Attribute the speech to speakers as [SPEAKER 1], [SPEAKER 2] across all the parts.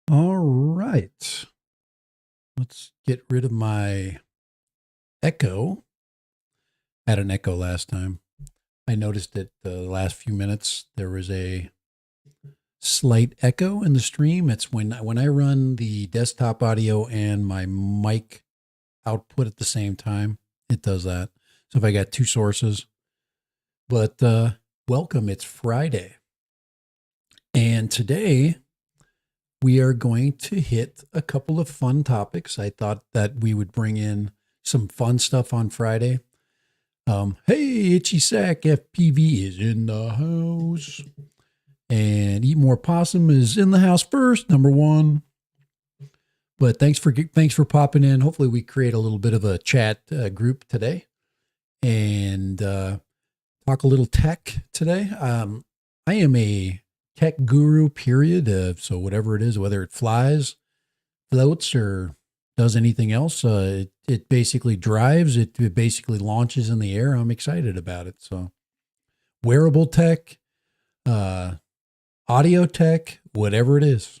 [SPEAKER 1] All right. Let's get rid of my echo. I had an echo last time. I noticed that the last few minutes there was a slight echo in the stream. It's when I run the desktop audio and my mic output at the same time, it does that. So if I got two sources, but welcome. It's Friday, and today we are going to hit a couple of fun topics. I thought that we would bring in some fun stuff on Friday. Hey, Itchy Sack FPV is in the house. And Eat More Possum is in the house first, number one. But thanks for popping in. Hopefully we create a little bit of a chat group today and talk a little tech today. I am a tech guru, period. So whatever it is, whether it flies, floats, or does anything else, it basically drives. It basically launches in the air. I'm excited about it. So wearable tech, audio tech, whatever it is.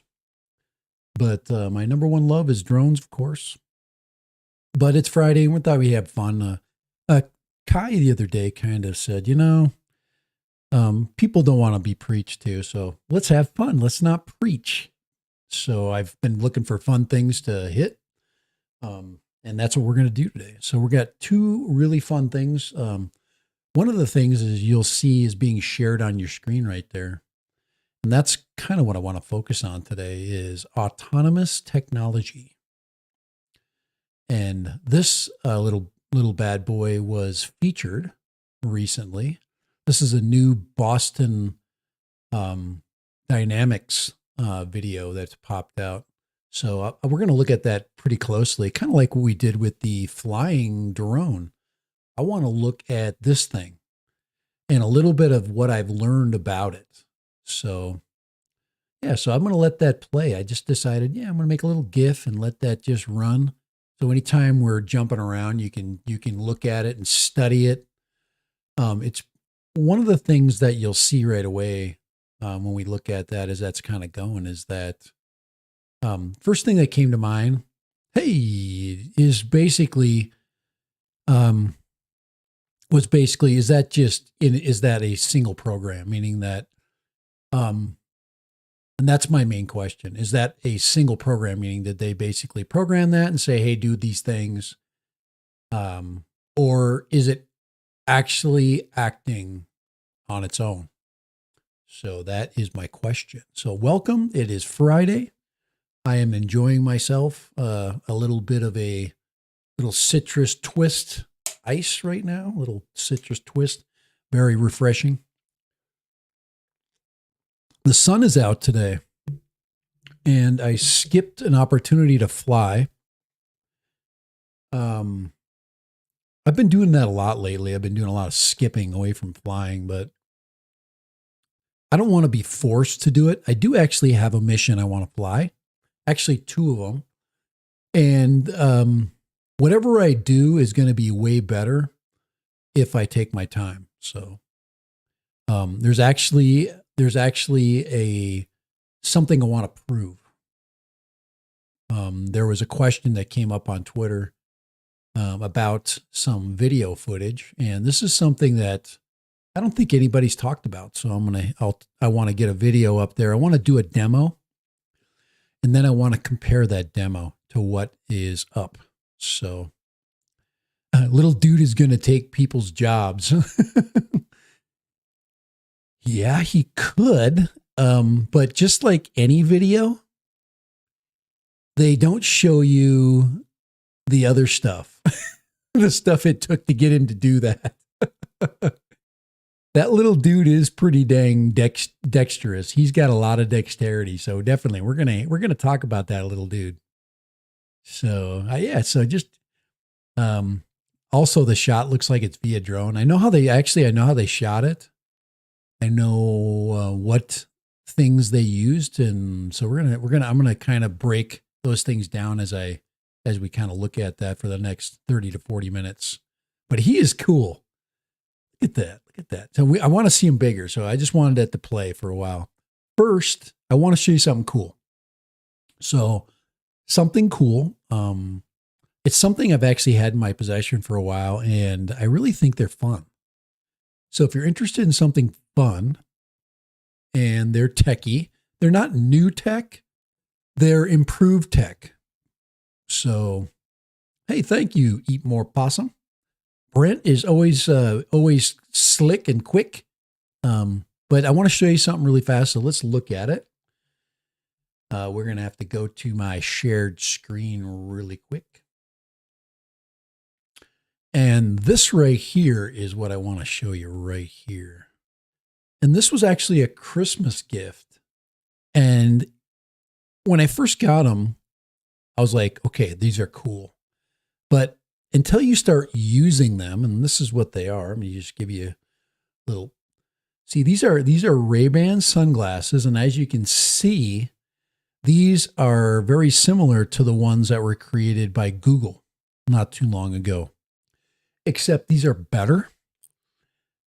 [SPEAKER 1] But my number one love is drones, of course. But it's Friday, and we thought we'd have fun. Kai the other day kind of said, people don't want to be preached to, so let's have fun. Let's not preach. So I've been looking for fun things to hit. And that's what we're going to do today. So we got two really fun things. One of the things is you'll see is being shared on your screen right there. And that's kind of what I want to focus on today is autonomous technology. And this little bad boy was featured recently. This is a new Boston Dynamics video that's popped out. So we're going to look at that pretty closely, kind of like what we did with the flying drone. I want to look at this thing and a little bit of what I've learned about it. So, yeah, so I'm going to let that play. I just decided, I'm going to make a little GIF and let that just run. So anytime we're jumping around, you can look at it and study it. It's one of the things that you'll see right away when we look at that as that's kind of going is that first thing that came to mind, is basically, is that a single program? Meaning that, and that's my main question. Is that a single program? Meaning did they basically program that and say, hey, do these things? Or is it actually acting on its own? So that is my question. So welcome. It is Friday. I am enjoying myself, a little bit of a little citrus twist ice right now, little citrus twist, very refreshing. The sun is out today and I skipped an opportunity to fly. I've been doing that a lot lately. I've been doing a lot of skipping away from flying, but I don't want to be forced to do it. I do actually have a mission I want to fly. Actually, two of them. And whatever I do is going to be way better if I take my time. So there's actually something I want to prove. There was a question that came up on Twitter about some video footage, and this is something that I don't think anybody's talked about. So I want to get a video up there. I want to do a demo. And then I want to compare that demo to what is up. So little dude is going to take people's jobs. Yeah, he could. But just like any video, they don't show you the other stuff, the stuff it took to get him to do that. That little dude is pretty dang dexterous. He's got a lot of dexterity. So definitely we're going to talk about that little dude. So so just, also the shot looks like it's via drone. I know how they shot it. I know what things they used. And so I'm going to kind of break those things down as we kind of look at that for the next 30 to 40 minutes, but he is cool. Look at that. So I want to see him bigger. So I just wanted that to play for a while. First, I want to show you something cool. So something cool. It's something I've actually had in my possession for a while, and I really think they're fun. So if you're interested in something fun and they're techy, they're not new tech, they're improved tech. So, hey, thank you, Eat More Possum. Brent is always slick and quick. But I want to show you something really fast. So let's look at it. We're going to have to go to my shared screen really quick. And this right here is what I want to show you right here. And this was actually a Christmas gift. And when I first got them, I was like, okay, these are cool. But until you start using them, and this is what they are, let me just give you a little. See, these are Ray-Ban sunglasses, and as you can see, these are very similar to the ones that were created by Google not too long ago. Except these are better.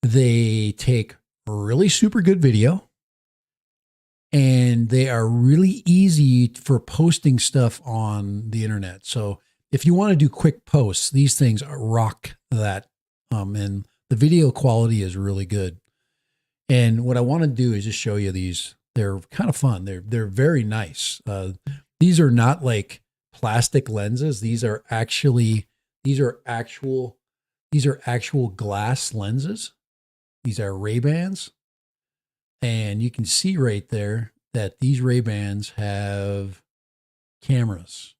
[SPEAKER 1] They take really super good video, and they are really easy for posting stuff on the internet. So if you want to do quick posts, these things rock that. And the video quality is really good. And what I want to do is just show you these. They're kind of fun. They're very nice. These are not like plastic lenses. These are actual glass lenses. These are Ray-Bans. And you can see right there that these Ray-Bans have cameras.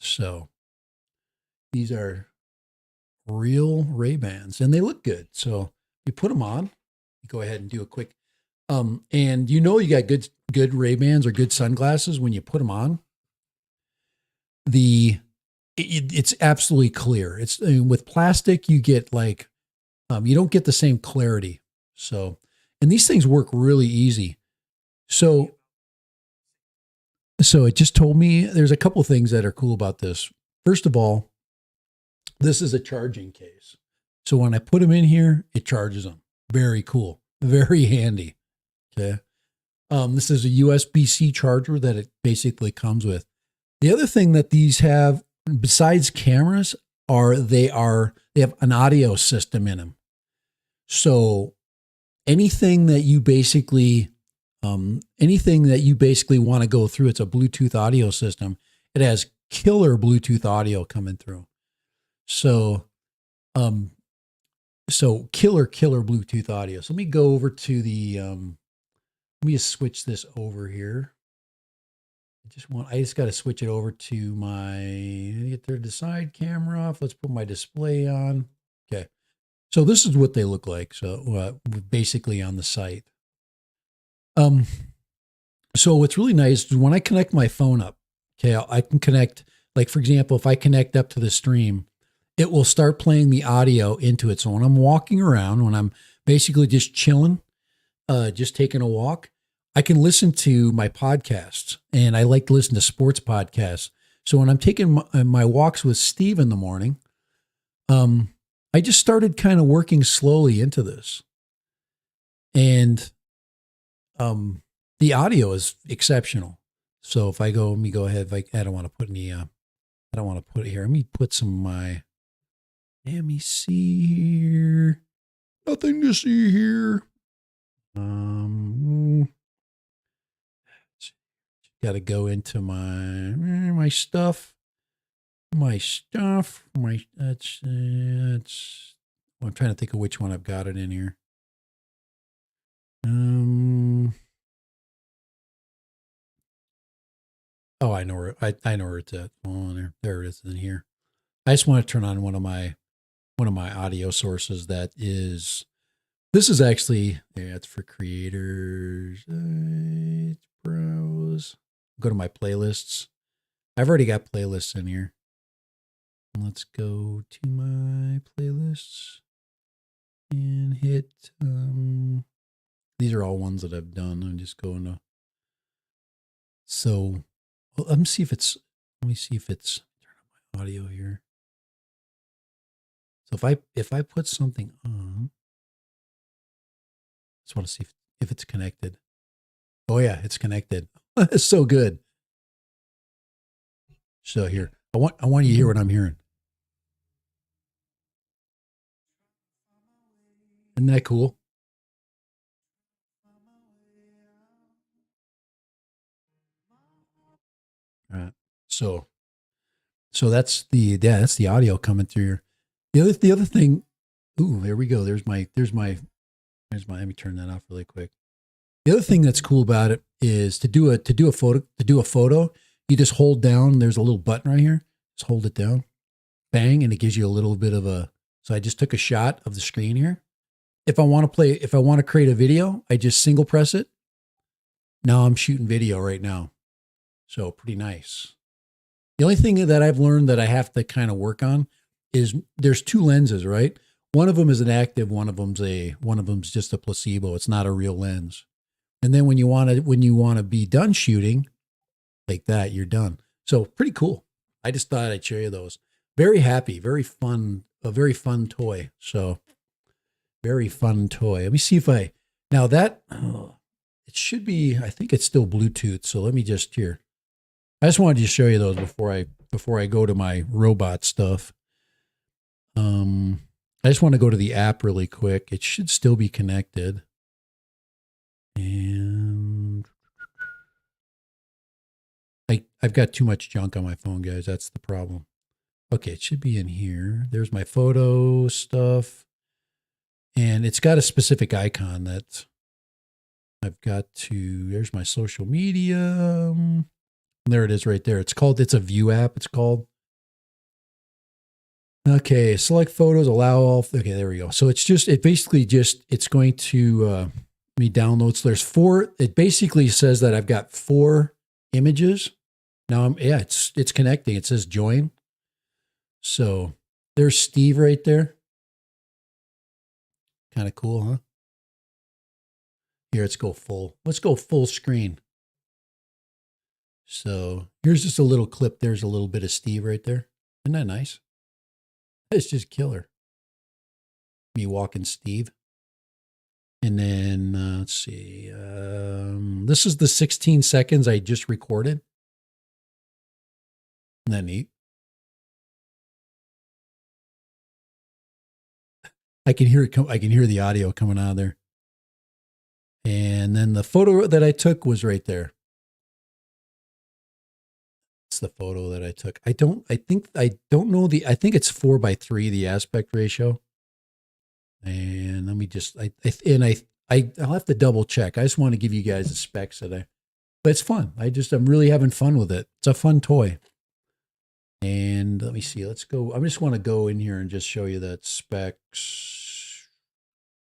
[SPEAKER 1] So these are real Ray-Bans, and they look good. So you put them on, you go ahead and do a quick, and you know you got good Ray-Bans or good sunglasses when you put them on. It's absolutely clear. It's with plastic, you get like, you don't get the same clarity. So, and these things work really easy. So it just told me there's a couple of things that are cool about this. First of all, this is a charging case. So when I put them in here, it charges them. Very cool. Very handy. Okay. This is a USB-C charger that it basically comes with. The other thing that these have, besides cameras, they have an audio system in them. So anything that you basically want to go through, it's a Bluetooth audio system. It has killer Bluetooth audio coming through. So killer Bluetooth audio. So let me go over to the, let me just switch this over here. I just got to switch it over to get the side camera off. Let's put my display on. Okay. So this is what they look like. So basically on the site. So what's really nice is when I connect my phone up, okay, I can connect, like for example, if I connect up to the stream, it will start playing the audio into it. So when I'm walking around, when I'm basically just chilling, just taking a walk, I can listen to my podcasts, and I like to listen to sports podcasts. So when I'm taking my walks with Steve in the morning, I just started kind of working slowly into this. And the audio is exceptional. So if I go, let me go ahead. I don't want to put any, I don't want to put it here. Let me put some of my, let me see here. Nothing to see here. Got to go into my stuff. That's I'm trying to think of which one I've got it in here. Oh, I know where it's at. Oh, there it is in here. I just want to turn on one of my audio sources that is. This is actually, it's for creators. It's browse. Go to my playlists. I've already got playlists in here. Let's go to my playlists and hit. These are all ones that I've done. I'm just going to. So, well, let me see if it's. Turn on my audio here. So if I put something on, just want to see if it's connected. Oh yeah, it's connected. It's so good. So here, I want you to hear what I'm hearing. Isn't that cool? All right. So that's the audio coming through here. The other thing. Ooh, there we go. Let me turn that off really quick. The other thing that's cool about it is to do a photo, you just hold down. There's a little button right here. Just hold it down, bang, and it gives you a little bit of a. So I just took a shot of the screen here. If I want to create a video, I just single press it. Now I'm shooting video right now. So pretty nice. The only thing that I've learned that I have to kind of work on is there's two lenses, right? One of them is an active, one of them's just a placebo. It's not a real lens. And then when you want to be done shooting like that, you're done. So pretty cool. I just thought I'd show you those. Very happy, very fun, a very fun toy. So very fun toy. Let me see if it should be, I think it's still Bluetooth. So let me just here. I just wanted to show you those before I go to my robot stuff. I just want to go to the app really quick. It should still be connected. And I've got too much junk on my phone, guys. That's the problem. Okay, it should be in here. There's my photo stuff. And it's got a specific icon that I've got to, there's my social media. There it is right there. It's a view app. It's called. Okay, select photos, allow all. Okay, there we go. So it's going to me download. So there's 4. It basically says that I've got 4 images. Now it's connecting. It says join. So there's Steve right there. Kind of cool, huh? Here, let's go full screen. So here's just a little clip. There's a little bit of Steve right there. Isn't that nice? It's just killer. Me walking Steve. And then, let's see. This is the 16 seconds I just recorded. Isn't that neat? I can hear it. I can hear the audio coming out of there. And then the photo that I took was right there. It's the photo that I took. I think it's 4:3, the aspect ratio. And let me just, I'll have to double check. I just want to give you guys the specs today, but it's fun. I'm really having fun with it. It's a fun toy. And let me see, let's go. I just want to go in here and just show you that specs.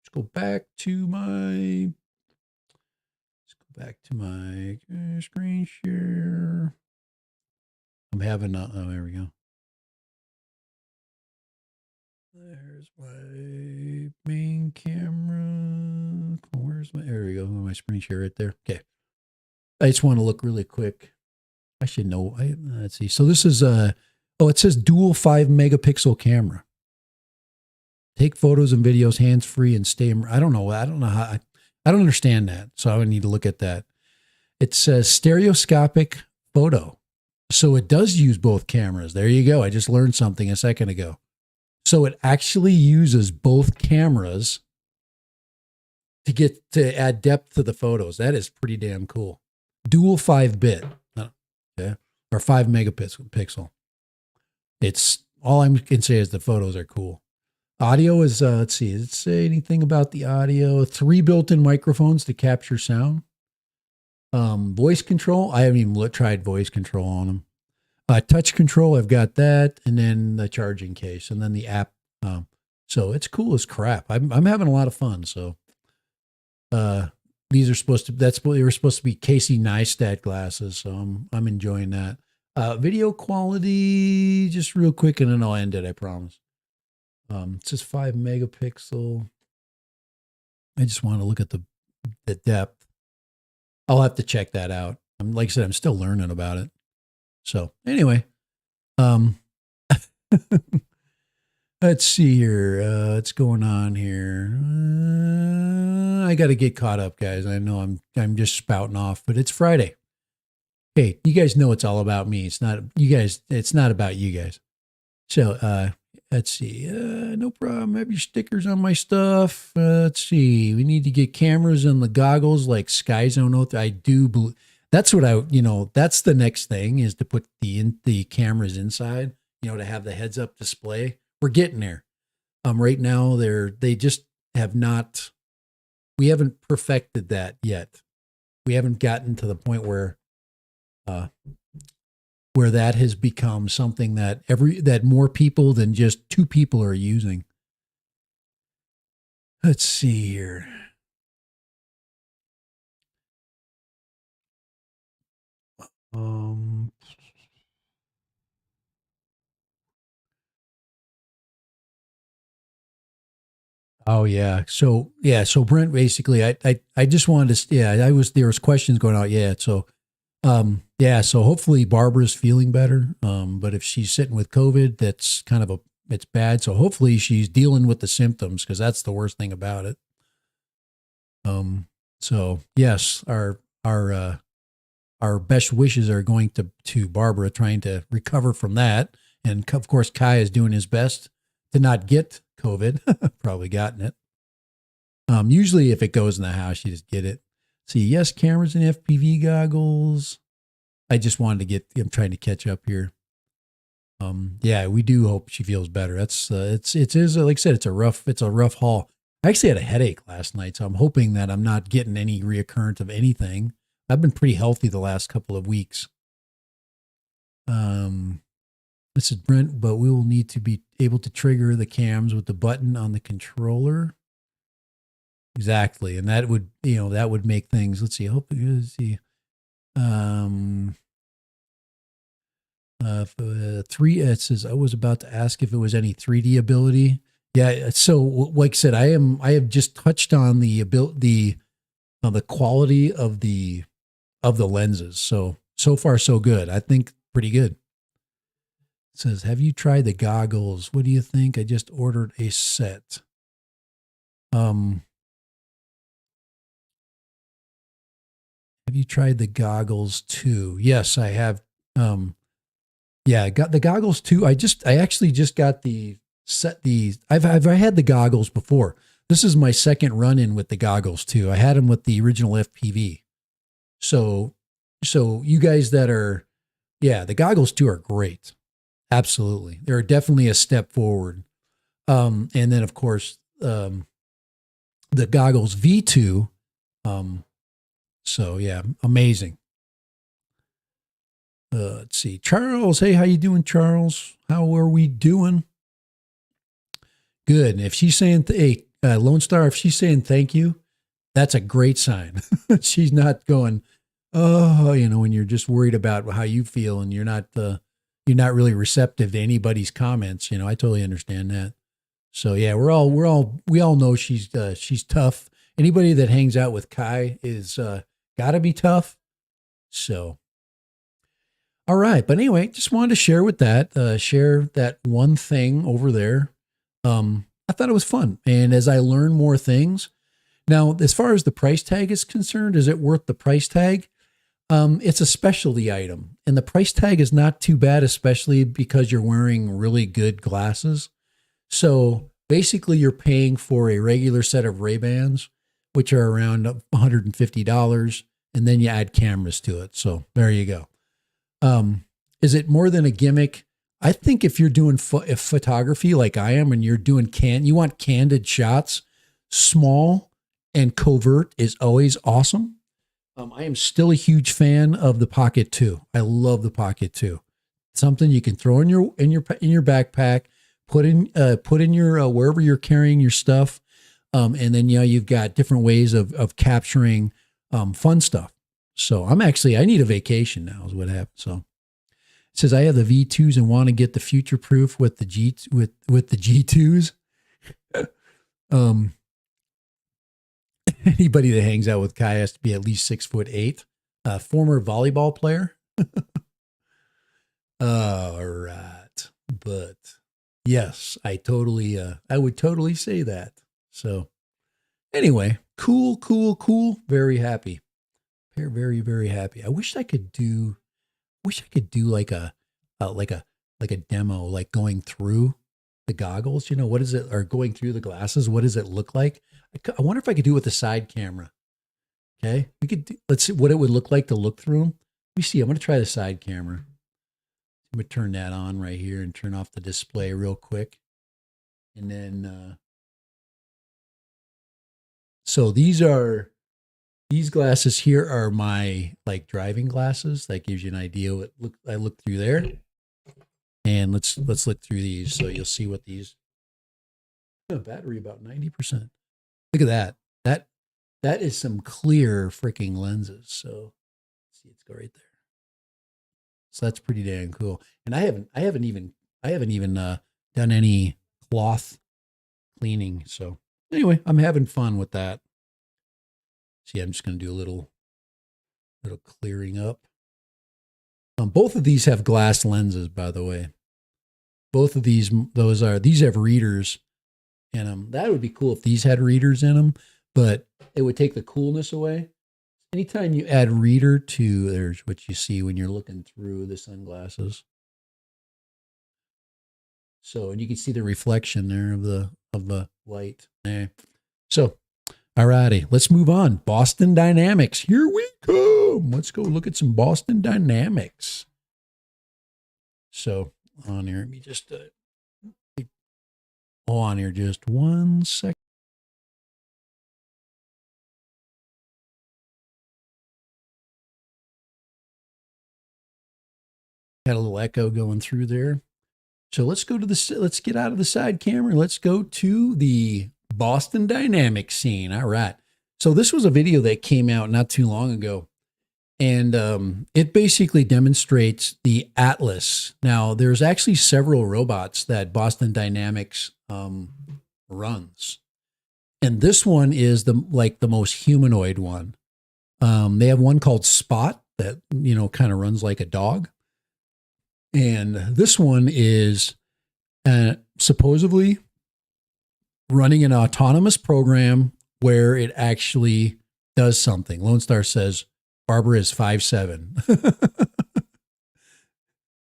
[SPEAKER 1] Let's go back to my screen share. I'm having there we go. There's my main camera. There we go. My screen share right there. Okay. I just want to look really quick. I should know. Let's see. So this is it says dual 5 megapixel camera. Take photos and videos hands-free and stay. I don't know how. I don't understand that. So I would need to look at that. It says stereoscopic photo. So it does use both cameras. There you go. I just learned something a second ago. So it actually uses both cameras to add depth to the photos. That is pretty damn cool. Dual 5-bit, okay, or 5 megapixel. It's all I can say is the photos are cool. Audio is let's see. Does it say anything about the audio? 3 built-in microphones to capture sound. Voice control. I haven't even tried voice control on them. Touch control, I've got that, and then the charging case, and then the app. So it's cool as crap. I'm having a lot of fun. So these are they were supposed to be Casey Neistat glasses. So I'm enjoying that. Video quality, just real quick, and then I'll end it. I promise. It says 5 megapixel. I just want to look at the depth. I'll have to check that out. Like I said, I'm still learning about it. So anyway, let's see here. What's going on here? I got to get caught up, guys. I know I'm just spouting off, but it's Friday. Hey, you guys know it's all about me. It's not you guys. It's not about you guys. So, let's see. No problem. Have your stickers on my stuff. Let's see. We need to get cameras and the goggles like Sky Zone. I do believe that's what that's the next thing is to put the cameras inside, to have the heads up display. We're getting there. Right now they just have not, we haven't perfected that yet. We haven't gotten to the point where that has become something that more people than just two people are using. Let's see here. Oh yeah. So Brent, basically, I just wanted to, there was questions going out. Yeah. So, so hopefully Barbara's feeling better. But if she's sitting with COVID, that's it's bad. So hopefully she's dealing with the symptoms because that's the worst thing about it. So yes, our best wishes are going to Barbara trying to recover from that. And of course, Kai is doing his best to not get COVID, probably gotten it. Usually if it goes in the house, you just get it. See, yes, cameras and FPV goggles. I just wanted to I'm trying to catch up here. We do hope she feels better. That's, it is, like I said, it's a rough haul. I actually had a headache last night, so I'm hoping that I'm not getting any reoccurrence of anything. I've been pretty healthy the last couple of weeks. This is Brent, but we will need to be able to trigger the cams with the button on the controller. Exactly. And that would, that would make things, let's see, I hope let's see. It says, I was about to ask if it was any 3D ability. Yeah. So like I said, I have just touched on the quality of the lenses. So far, so good. I think pretty good. It says, have you tried the goggles? What do you think? I just ordered a set. Have you tried the goggles too? Yes, I have. I got the goggles too. I actually just got I've had the goggles before. This is my second run in with the goggles too. I had them with the original FPV. So you guys that are, the goggles too are great. Absolutely. They're definitely a step forward. And then of course, the goggles V2. Amazing. Let's see. Charles, hey, how you doing, Charles? How are we doing? Good. And if she's saying, Lone Star, if she's saying thank you, that's a great sign. She's not going, when you're just worried about how you feel and you're not really receptive to anybody's comments. I totally understand that. So yeah, we all know she's tough. Anybody that hangs out with Kai is gotta be tough. So, all right. But anyway, just wanted to share that one thing over there. I thought it was fun. And as I learn more things, now, as far as the price tag is concerned, is it worth the price tag? It's a specialty item and the price tag is not too bad, especially because you're wearing really good glasses. So basically you're paying for a regular set of Ray-Bans, which are around $150. And then you add cameras to it. So there you go. Is it more than a gimmick? I think if you're doing photography like I am and you're doing you want candid shots, small and covert is always awesome. I am still a huge fan of the Pocket 2. I love the Pocket 2. Something you can throw in your backpack, put in your wherever you're carrying your stuff, and then you've got different ways of capturing fun stuff. So I need a vacation now. Is what happened. So it says I have the V2s and want to get the future proof with the G2s. Anybody that hangs out with Kai has to be at least 6'8". Former volleyball player. All right. But yes, I would totally say that. So anyway, cool. Very happy. Very, very happy. I wish I could do, wish I could do like a demo, like going through the goggles. You know, what is it? Or going through the glasses? What does it look like? I wonder if I could do it with the side camera. Okay, we could. Let's see what it would look like to look through them. Let me see. I'm going to try the side camera. I'm going to turn that on right here and turn off the display real quick. And then, so these glasses here are my like driving glasses. That gives you an idea what I look through there. And let's look through these so you'll see what these. Battery about 90%. Look at that. That is some clear freaking lenses. So let's see, let's go right there. So that's pretty dang cool. And I haven't even done any cloth cleaning. So anyway, I'm having fun with that. See, I'm just going to do a little clearing up. Both of these have glass lenses, by the way. Both of these have readers in them. That would be cool if these had readers in them, but it would take the coolness away. Anytime you add reader to, there's what you see when you're looking through the sunglasses. So, and you can see the reflection there of the light. So, alrighty, let's move on. Boston Dynamics, here we come. Let's go look at some Boston Dynamics. So, on here, let me just hold on here just 1 second. Got a little echo going through there. So let's get out of the side camera. Let's go to the Boston Dynamics scene. All right. So this was a video that came out not too long ago. And it basically demonstrates the Atlas. Now, there's actually several robots that Boston Dynamics runs. And this one is the most humanoid one. They have one called Spot that, kind of runs like a dog. And this one is supposedly running an autonomous program where it actually does something. Lone Star says, Barbara is 5'7".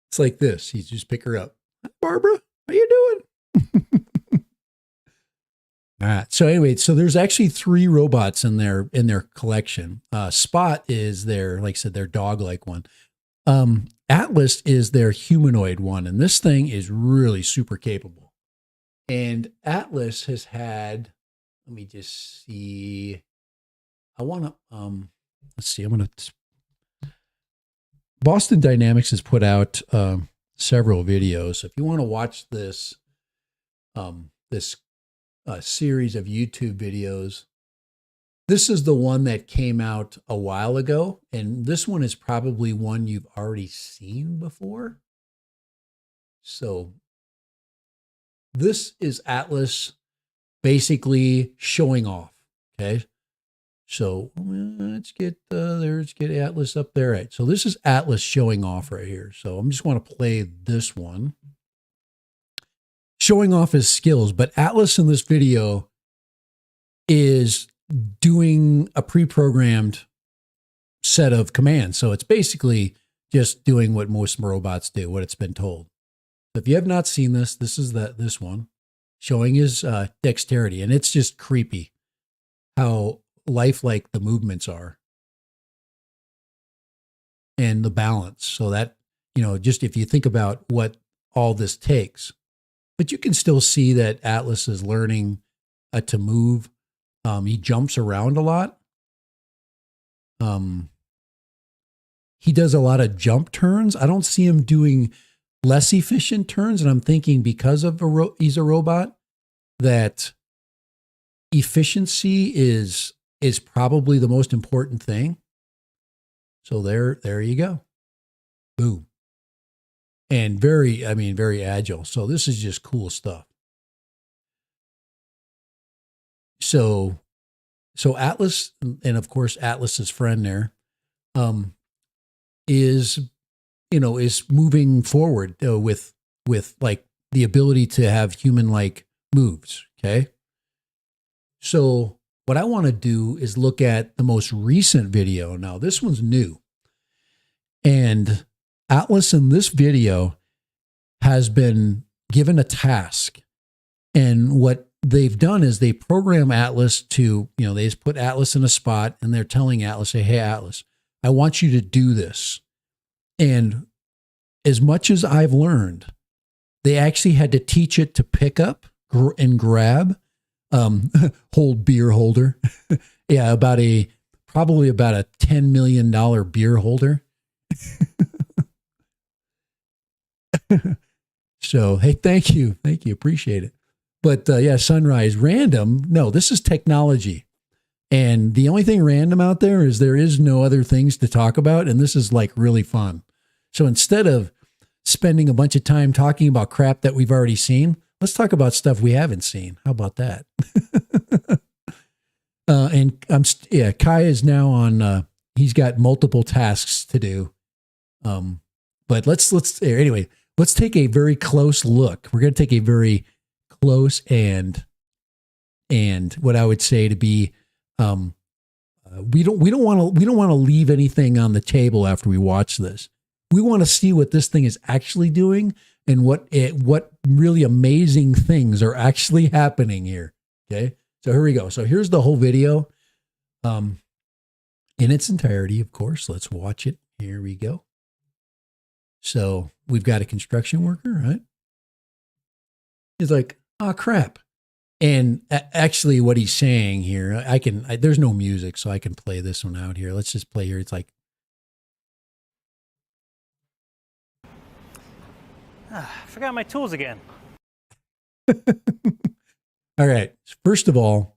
[SPEAKER 1] It's like this. You just pick her up. Hi, Barbara, how you doing? All right. So anyway, so there's actually 3 robots in their collection. Spot is their, like I said, their dog-like one. Atlas is their humanoid one, and this thing is really super capable. And Atlas has had, let me just see. I want to, let's see, Boston Dynamics has put out several videos. If you want to watch this, series of YouTube videos, this is the one that came out a while ago, and this one is probably one you've already seen before. So this is Atlas basically showing off. Okay. So let's get Atlas up there. Right. So this is Atlas showing off right here. So I'm just want to play this one. Showing off his skills, but Atlas in this video is doing a pre-programmed set of commands. So it's basically just doing what most robots do, what it's been told. If you have not seen this, this is this one showing his dexterity, and it's just creepy how lifelike the movements are and the balance. So that, just if you think about what all this takes, but you can still see that Atlas is learning to move. He jumps around a lot. He does a lot of jump turns. I don't see him doing less efficient turns. And I'm thinking because of he's a robot, that efficiency is probably the most important thing. So there you go. Boom. And very agile. So this is just cool stuff. So Atlas, and of course Atlas's friend there, is moving forward with like the ability to have human-like moves. Okay. So what I want to do is look at the most recent video. Now this one's new, and Atlas in this video has been given a task. And what they've done is they program Atlas to, they just put Atlas in a spot and they're telling Atlas, say, hey, Atlas, I want you to do this. And as much as I've learned, they actually had to teach it to pick up and grab, hold beer holder. Yeah, probably about a $10 million beer holder. So, hey, thank you. Appreciate it. But yeah, sunrise, random. No, this is technology. And the only thing random out there is no other things to talk about. And this is like really fun. So instead of spending a bunch of time talking about crap that we've already seen, let's talk about stuff we haven't seen. How about that? And Kai is now on, he's got multiple tasks to do. But anyway, let's take a very close look. We're going to take a very close and what I would say to be, we don't want to leave anything on the table after we watch this. We want to see what this thing is actually doing and what really amazing things are actually happening here. Okay. So here we go. So here's the whole video, in its entirety, of course. Let's watch it. Here we go. So we've got a construction worker, right? He's like, oh crap. And actually what he's saying here, there's no music, so I can play this one out here. Let's just play here. It's like,
[SPEAKER 2] I forgot my tools again.
[SPEAKER 1] All right. First of all,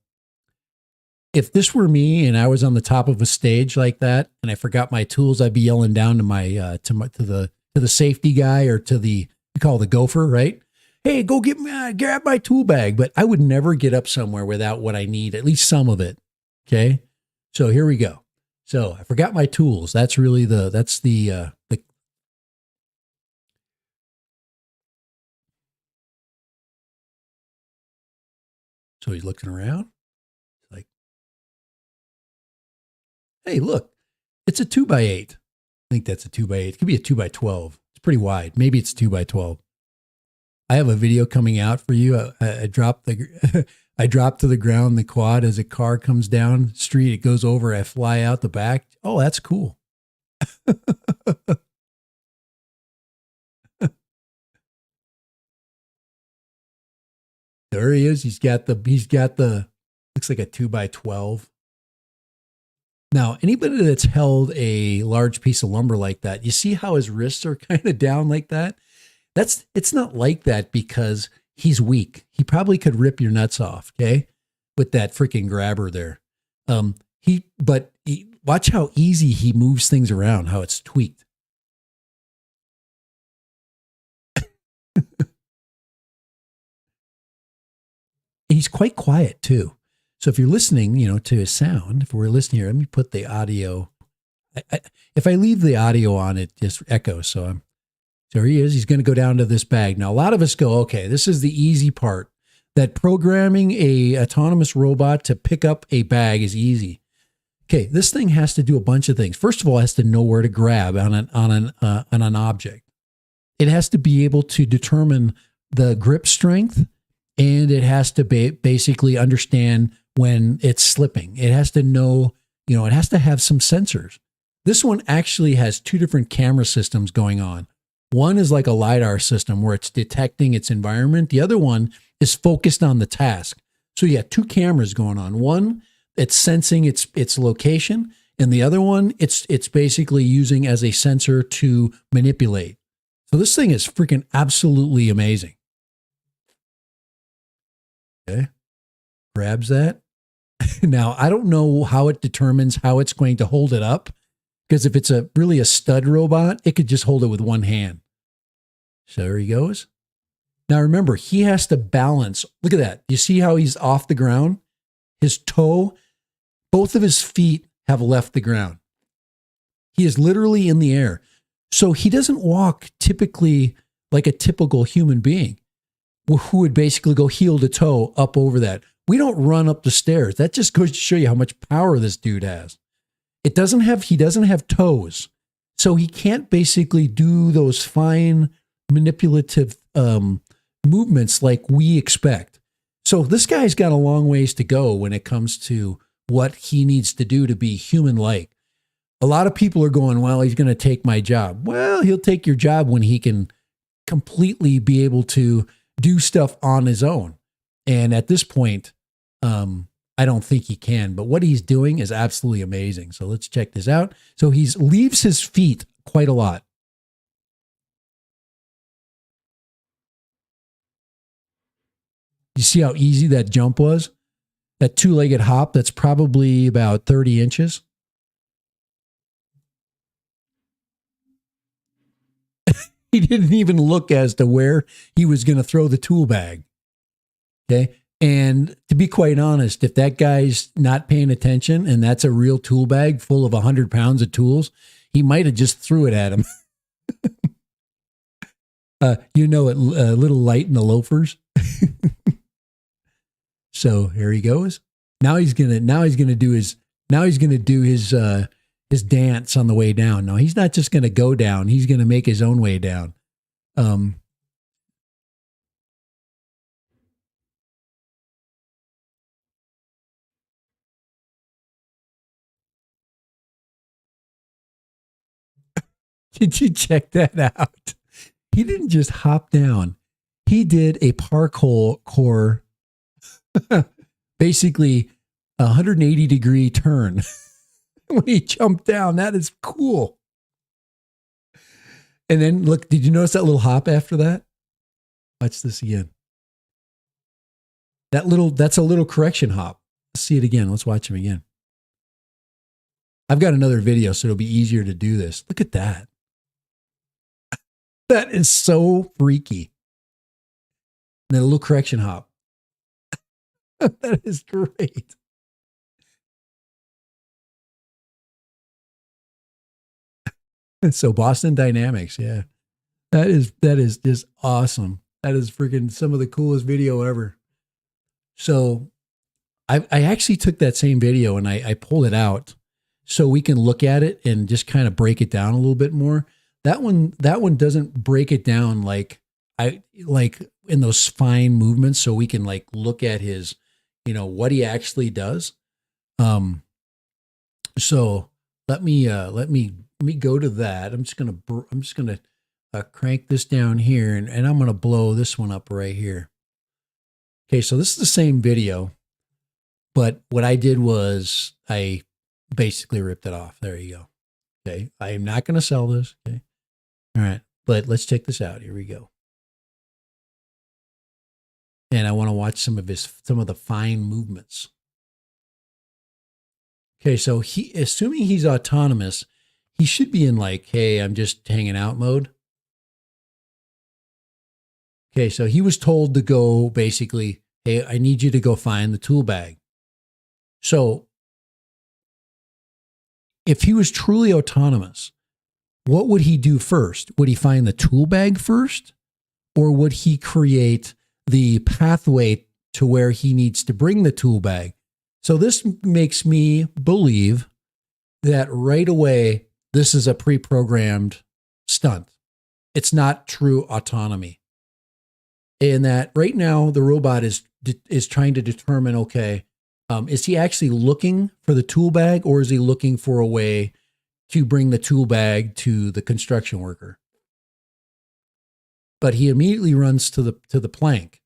[SPEAKER 1] if this were me and I was on the top of a stage like that and I forgot my tools, I'd be yelling down to my to the safety guy or to we call the gopher, right? Hey, go grab my tool bag. But I would never get up somewhere without what I need, at least some of it. Okay. So here we go. So I forgot my tools. That's really so he's looking around like, hey, look, it's a 2x8. I think that's a 2x8. It could be a 2x12. It's pretty wide. Maybe it's 2x12. I have a video coming out for you. I dropped I dropped to the ground the quad as a car comes down the street. It goes over. I fly out the back. Oh, that's cool. There he is. He's got the looks like a 2x12. Now, anybody that's held a large piece of lumber like that, you see how his wrists are kind of down like that? It's not like that because he's weak. He probably could rip your nuts off, okay? With that freaking grabber there. Watch how easy he moves things around, how it's tweaked. He's quite quiet too. So if you're listening, to his sound, if we're listening here, let me put the audio. If I leave the audio on, it just echoes. So there he is. He's going to go down to this bag. Now, a lot of us go, okay, this is the easy part. That programming a autonomous robot to pick up a bag is easy. Okay, this thing has to do a bunch of things. First of all, it has to know where to grab on an object. It has to be able to determine the grip strength, and it has to basically understand when it's slipping. It has to know, it has to have some sensors. This one actually has two different camera systems going on. One is like a LiDAR system where it's detecting its environment. The other one is focused on the task. So you got two cameras going on. One, it's sensing its location, and the other one, it's basically using as a sensor to manipulate. So this thing is freaking absolutely amazing. Okay, grabs that. Now, I don't know how it determines how it's going to hold it up, because if it's really a stud robot, it could just hold it with one hand. So there he goes. Now remember, he has to balance. Look at that. You see how he's off the ground? His toe, both of his feet have left the ground. He is literally in the air. So he doesn't walk typically like a typical human being who would basically go heel to toe up over that. We don't run up the stairs. That just goes to show you how much power this dude has. He doesn't have toes. So he can't basically do those fine manipulative movements like we expect. So this guy's got a long ways to go when it comes to what he needs to do to be human-like. A lot of people are going, well, he's going to take my job. Well, he'll take your job when he can completely be able to do stuff on his own. And at this point, I don't think he can. But what he's doing is absolutely amazing. So let's check this out. So he leaves his feet quite a lot. You see how easy that jump was? That two-legged hop, that's probably about 30 inches. He didn't even look as to where he was going to throw the tool bag. Okay. And to be quite honest, if that guy's not paying attention and that's a real tool bag full of 100 pounds of tools, he might have just threw it at him. A little light in the loafers. So here he goes. Now he's gonna do his dance on the way down. No, he's not just gonna go down. He's gonna make his own way down. Did you check that out? He didn't just hop down. He did a parkour, basically 180-degree turn when he jumped down. That is cool. And then look, did you notice that little hop after that? Watch this again. That's a little correction hop. Let's see it again. Let's watch him again. I've got another video, so it'll be easier to do this. Look at that. That is so freaky. And then a little correction hop. That is great. So Boston Dynamics, yeah. That is just awesome. That is freaking some of the coolest video ever. So I actually took that same video and I pulled it out so we can look at it and just kind of break it down a little bit more. That one doesn't break it down like in those fine movements, so we can like look at his, what he actually does. So let me go to that. I'm just gonna crank this down here, and I'm gonna blow this one up right here. Okay, so this is the same video, but what I did was I basically ripped it off. There you go. Okay, I am not gonna sell this. Okay, all right, but let's check this out. Here we go. And I want to watch some of the fine movements. Okay, so assuming he's autonomous, he should be in like, hey, I'm just hanging out mode. Okay, so he was told to go basically, hey, I need you to go find the tool bag. So if he was truly autonomous, what would he do first? Would he find the tool bag first? Or would he create the pathway to where he needs to bring the tool bag? So this makes me believe that right away, this is a pre-programmed stunt. It's not true autonomy. And that right now, the robot is trying to determine, okay, is he actually looking for the tool bag, or is he looking for a way to bring the tool bag to the construction worker? But he immediately runs to the plank.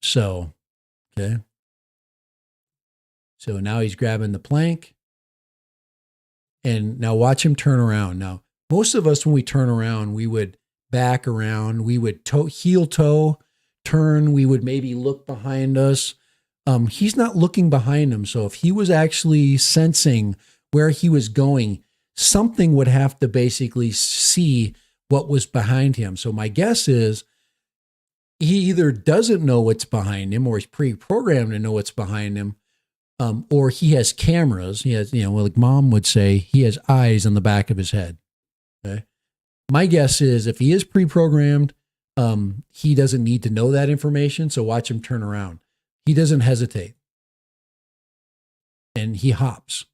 [SPEAKER 1] So, okay. So now he's grabbing the plank. And now watch him turn around. Now, most of us, when we turn around, we would back around. We would heel toe, turn. We would maybe look behind us. He's not looking behind him. So if he was actually sensing where he was going, something would have to basically see what was behind him. So my guess is he either doesn't know what's behind him, or he's pre-programmed to know what's behind him, or he has cameras. He has, like Mom would say, he has eyes on the back of his head. Okay. My guess is if he is pre-programmed, he doesn't need to know that information. So watch him turn around. He doesn't hesitate. And he hops.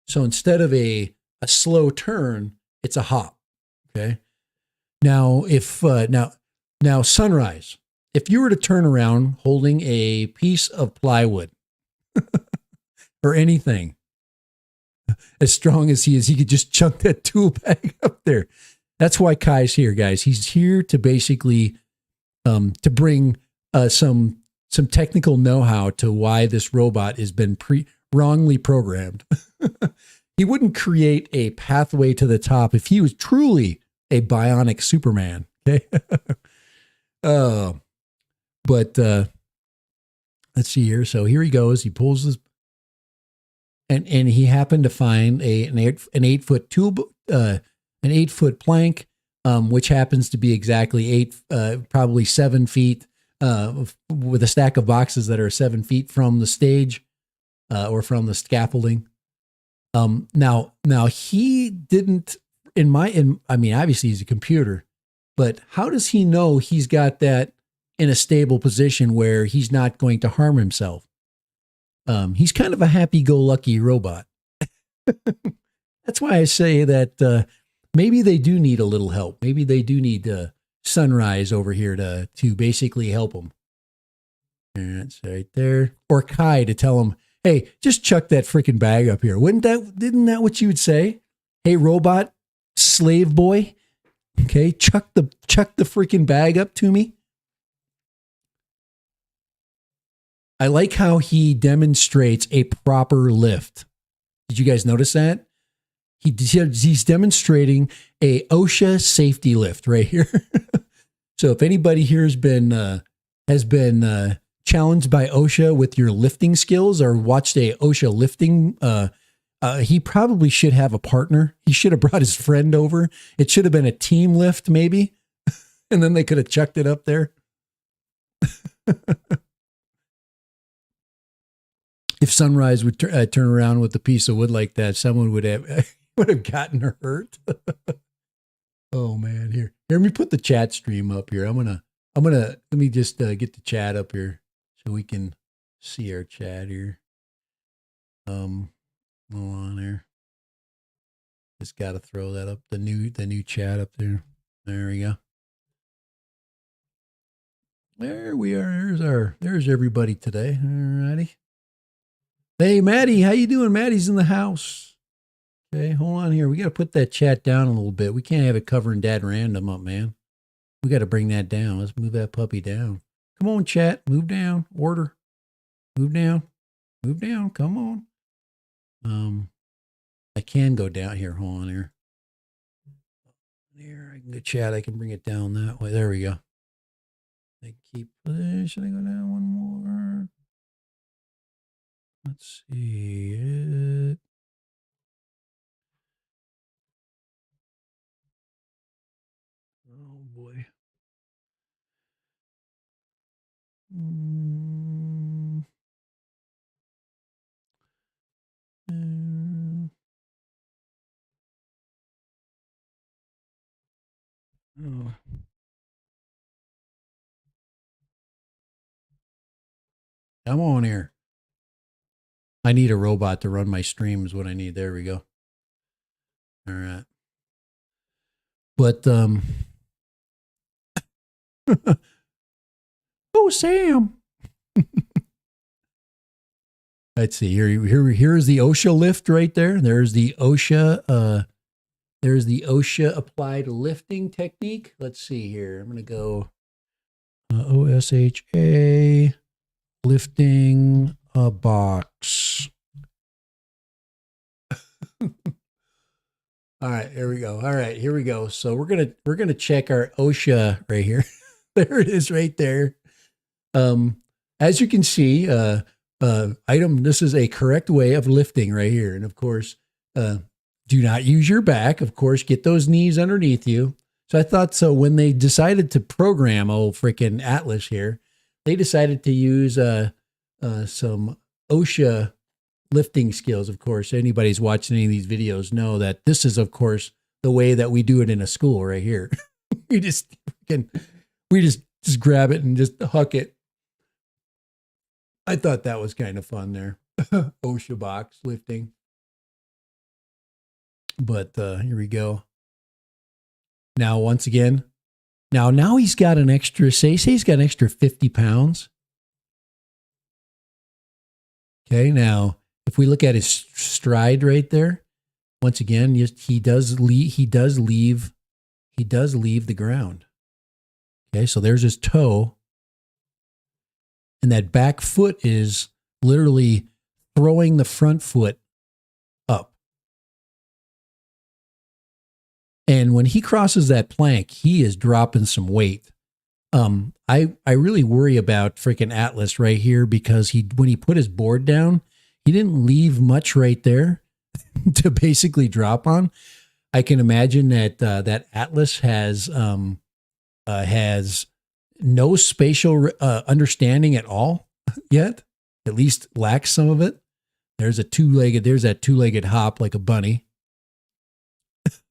[SPEAKER 1] So instead of a slow turn, It's a hop. Okay. Now, if now Sunrise, if you were to turn around holding a piece of plywood or anything as strong as he is, he could just chunk that tool bag up there. That's why Kai's here, guys. He's here to basically to bring some technical know-how to why this robot has been wrongly programmed. He wouldn't create a pathway to the top if he was truly a bionic Superman. Okay. But let's see here. So here he goes. He pulls his, and he happened to find an 8-foot tube, an 8-foot plank, which happens to be exactly probably 7 feet, with a stack of boxes that are 7 feet from the stage, or from the scaffolding. Now he didn't, I mean, obviously he's a computer, but how does he know he's got that in a stable position where he's not going to harm himself? He's kind of a happy-go-lucky robot. That's why I say that maybe they do need a little help. Maybe they do need Sunrise over here to basically help him. That's right there. Or Kai to tell him, hey, just chuck that freaking bag up here. Isn't that what you would say? Hey, robot, slave boy. Okay, chuck the freaking bag up to me. I like how he demonstrates a proper lift. Did you guys notice that? He's demonstrating a OSHA safety lift right here. So if anybody here has been challenged by OSHA with your lifting skills or watched a OSHA lifting, he probably should have a partner. He should have brought his friend over. It should have been a team lift maybe. And then they could have chucked it up there. If Sunrise would turn around with a piece of wood like that, someone would have gotten hurt. Oh man, here, let me put the chat stream up here. Let me just get the chat up here so we can see our chat here. Hold on there. Just got to throw that up, the new chat up there. There we go. There we are. There's everybody today. Alrighty. Hey, Maddie, how you doing? Maddie's in the house. Okay, hold on here. We got to put that chat down a little bit. We can't have it covering Dad Random up, man. We got to bring that down. Let's move that puppy down. Come on, chat. Move down. Order. Move down. Move down. Come on. I can go down here. Hold on here. There, I can go chat. I can bring it down that way. There we go. Should I go down one more? Let's see it. Oh boy. Oh. Come on here. I need a robot to run my streams. What I need. There we go. All right. But oh, Sam. Let's see. Here's the OSHA lift right there. There's the OSHA. There's the OSHA applied lifting technique. Let's see here. I'm gonna go OSHA lifting a box. All right, here we go. All right, here we go. So we're gonna check our OSHA right here. There it is, right there. As you can see, this is a correct way of lifting right here, and of course, do not use your back. Of course, get those knees underneath you. So I thought so when they decided to program old freaking Atlas here, they decided to use some OSHA lifting skills. Of course, anybody's watching any of these videos know that this is, of course, the way that we do it in a school right here. we just grab it and just huck it. I thought that was kind of fun there. OSHA box lifting. But here we go. Now, once again, now he's got an extra, say he's got an extra 50 pounds. Okay, now if we look at his stride right there, once again, he does leave the ground. Okay, so there's his toe, and that back foot is literally throwing the front foot up. And when he crosses that plank, he is dropping some weight. I really worry about freaking Atlas right here because when he put his board down, he didn't leave much right there to basically drop on. I can imagine that that Atlas has no spatial understanding at all yet. At least lacks some of it. There's that two-legged hop like a bunny.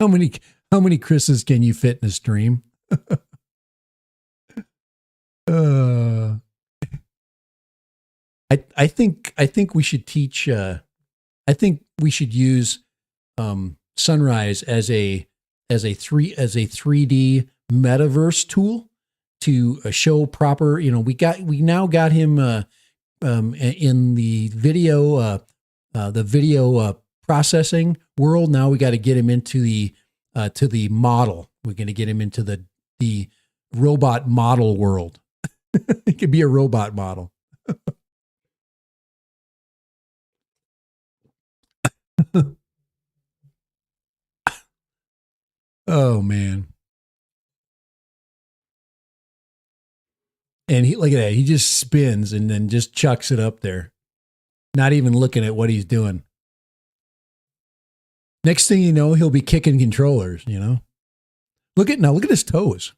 [SPEAKER 1] How many Chris's can you fit in a stream? I think we should teach. I think we should use Sunrise as a 3D metaverse tool to show proper. We now got him in the video processing world. Now we got to get him into the to the model. We're going to get him into the robot model world. It could be a robot model. Oh man. And look at that. He just spins and then just chucks it up there. Not even looking at what he's doing. Next thing you know, he'll be kicking controllers, Look at his toes.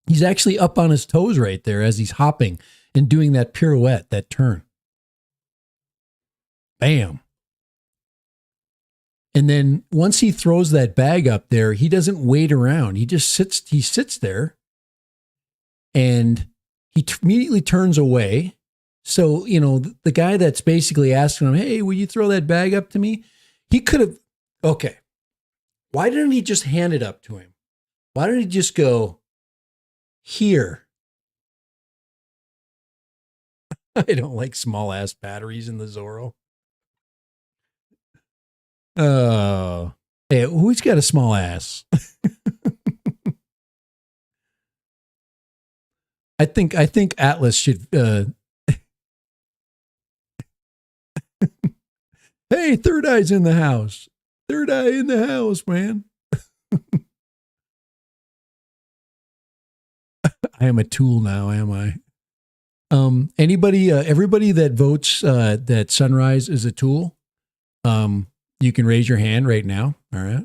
[SPEAKER 1] He's actually up on his toes right there as he's hopping and doing that pirouette, that turn. Bam. And then once he throws that bag up there, he doesn't wait around. He just sits there and he immediately turns away. So, the guy that's basically asking him, hey, will you throw that bag up to me? He could have, okay. Why didn't he just hand it up to him? Why didn't he just go, here? I don't like small ass batteries in the Zorro. Oh, hey, who's got a small ass? I think Atlas should. Hey, Third Eye's in the house. Third Eye in the house, man. I am a tool now, am I? Everybody that votes that Sunrise is a tool, you can raise your hand right now. All right.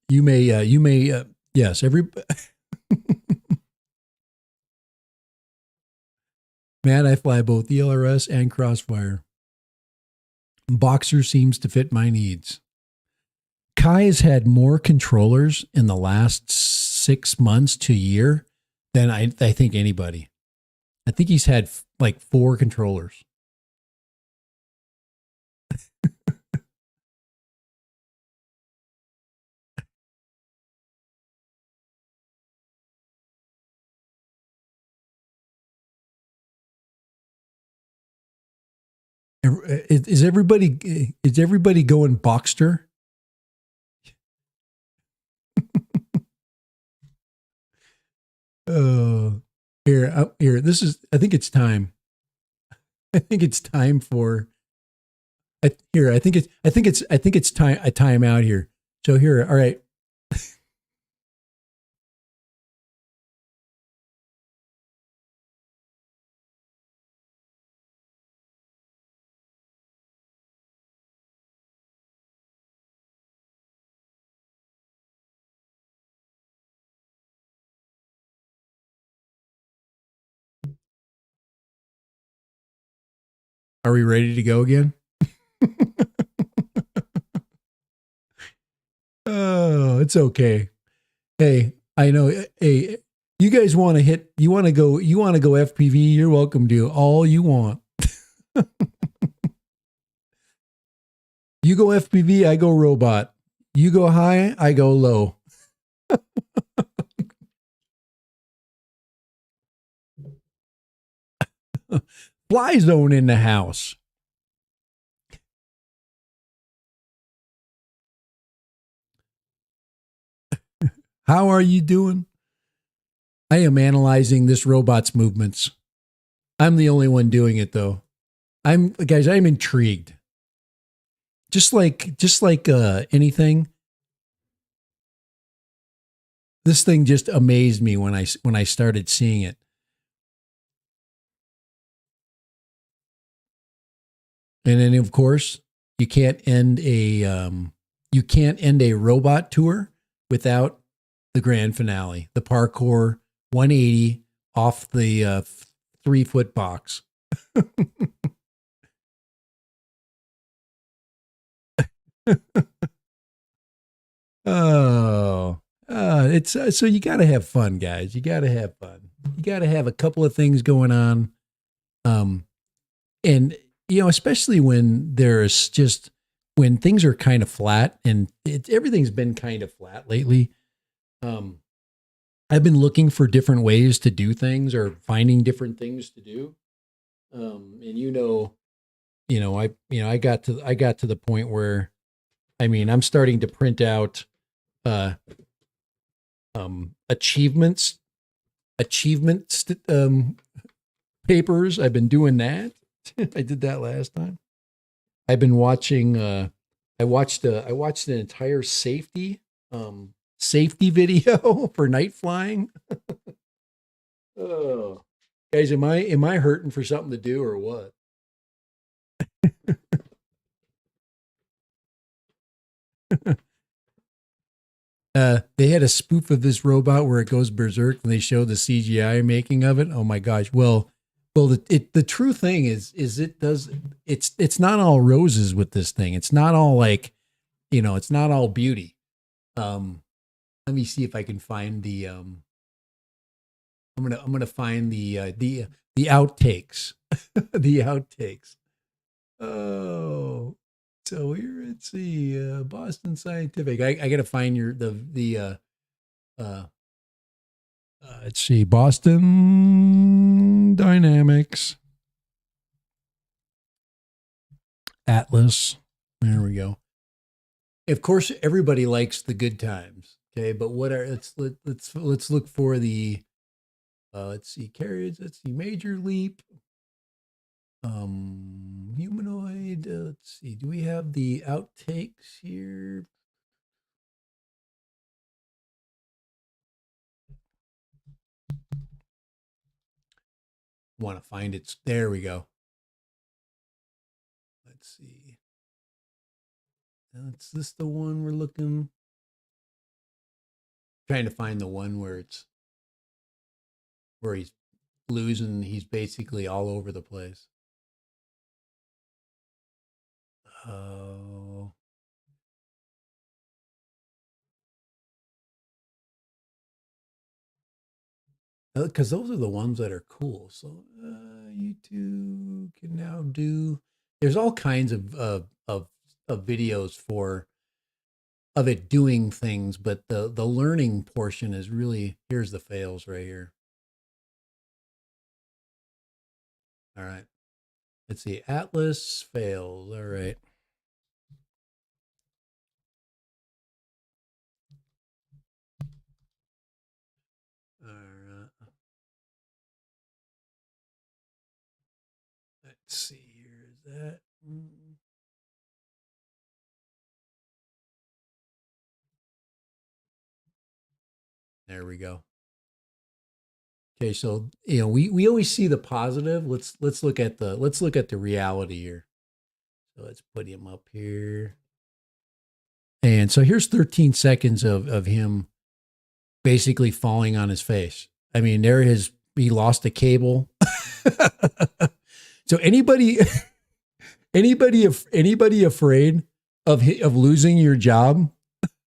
[SPEAKER 1] You may, yes, man, I fly both ELRS and Crossfire. Boxer seems to fit my needs. Kai has had more controllers in the last 6 months to a year than I think anybody. I think he's had like 4 controllers. Is everybody going Boxster? Here. This is. I think it's time. I think it's time for. I think it's time. A time out here. So here. All right. Are we ready to go again? Oh, it's okay. Hey, I know. Hey, you guys want to go FPV, you're welcome to all you want. You go FPV, I go robot. You go high, I go low. Fly zone in the house. How are you doing? I am analyzing this robot's movements. I'm the only one doing it though. I'm intrigued. Just like anything, this thing just amazed me when I started seeing it. And then of course, you can't end a robot tour without the grand finale, the parkour 180 off the 3-foot box. It's so you got to have fun, guys. You got to have fun. You got to have a couple of things going on, and especially when when things are kind of flat, and everything's been kind of flat lately. I've been looking for different ways to do things or finding different things to do, and I got to the point where, I'm starting to print out achievement papers. I've been doing that. I did that last time. I've been watching. I watched an entire safety video for night flying. Oh, guys, am I hurting for something to do or what? They had a spoof of this robot where it goes berserk, and they show the CGI making of it. Oh my gosh! Well, the true thing is it's not all roses with this thing. It's not all it's not all beauty. Let me see if I can find the I'm gonna find the outtakes. The outtakes. Oh, so here, let's see, Boston Scientific. I gotta find let's see, Boston Dynamics Atlas. There we go. Of course, everybody likes the good times. Okay, but let's look for the let's see, carriage. Let's see, Major Leap. Humanoid. Let's see. Do we have the outtakes here? Want to find it? There we go. Let's see. Is this the one we're looking? Trying to find the one where he's losing. He's basically all over the place. Oh. Because those are the ones that are cool. So YouTube can now do. There's all kinds of videos of it doing things, but the learning portion is really, here's the fails right here. All right. Let's see. Atlas fails. All right. All right. Let's see. Here's that. There we go. Okay, so we always see the positive. Let's look at the reality here. So let's put him up here. And so here's 13 seconds of him basically falling on his face. I mean, he lost a cable. So anybody afraid of losing your job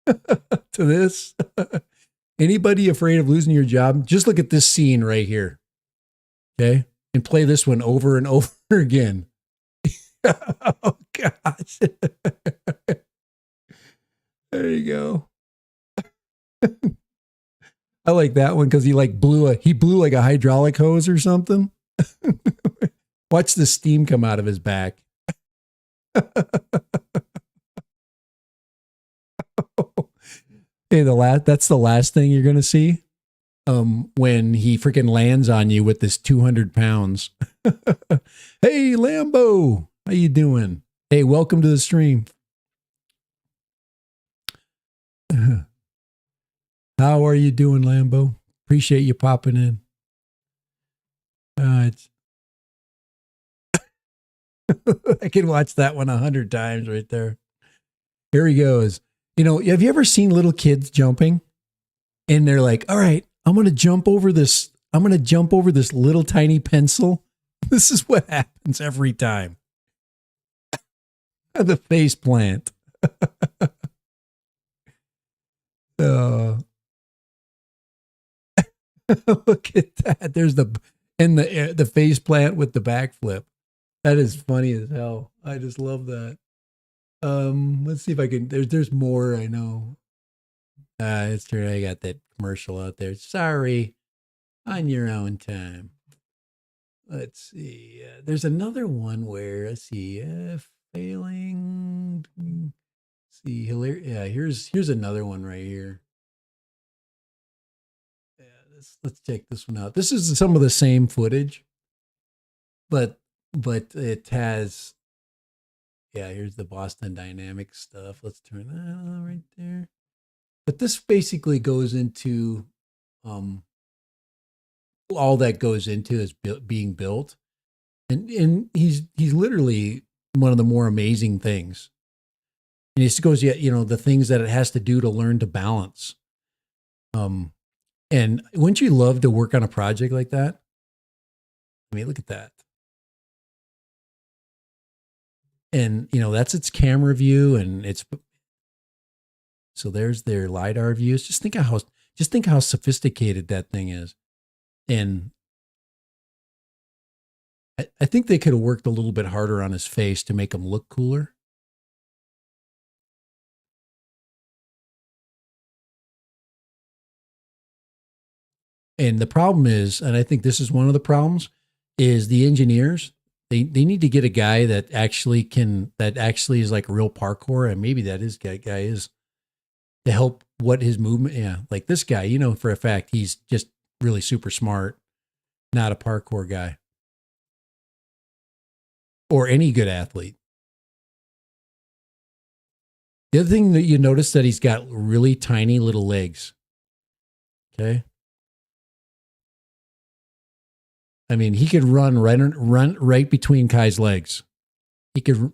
[SPEAKER 1] to this? Anybody afraid of losing your job? Just look at this scene right here. Okay? And play this one over and over again. Oh gosh. There you go. I like that one because he blew like a hydraulic hose or something. Watch the steam come out of his back. Hey, that's the last thing you're gonna see. When he freaking lands on you with this 200 pounds. Hey, Lambo, how you doing? Hey, welcome to the stream. How are you doing, Lambo? Appreciate you popping in. I can watch that one 100 times right there. Here he goes. You know, have you ever seen little kids jumping? And they're like, all right, I'm going to jump over this. I'm going to jump over this little tiny pencil. This is what happens every time. The face plant. Look at that. There's the face plant with the backflip. That is funny as hell. I just love that. Let's see if I can. There's more. I know. It's true. I got that commercial out there. Sorry, on your own time. Let's see. There's another one where let's see. Failing. Let's see. Yeah. Here's another one right here. Yeah. Let's check this one out. This is some of the same footage, but it has. Yeah. Here's the Boston Dynamics stuff. Let's turn that on right there. But this basically goes into all that goes into is being built, and he's literally one of the more amazing things. And it goes, yeah, you know, the things that it has to do to learn to balance. And wouldn't you love to work on a project like that? I mean, look at that. And you know, that's its camera view, and it's so there's their LiDAR views. Just think how sophisticated that thing is. And I think they could have worked a little bit harder on his face to make him look cooler. And the problem is, and I think this is one of the problems, is the engineers, they need to get a guy that actually is like real parkour, and maybe that guy is, to help what his movement. Yeah, like this guy, you know, for a fact, he's just really super smart, not a parkour guy. Or any good athlete. The other thing that you notice that he's got really tiny little legs. Okay. I mean, he could run right between Kai's legs. He could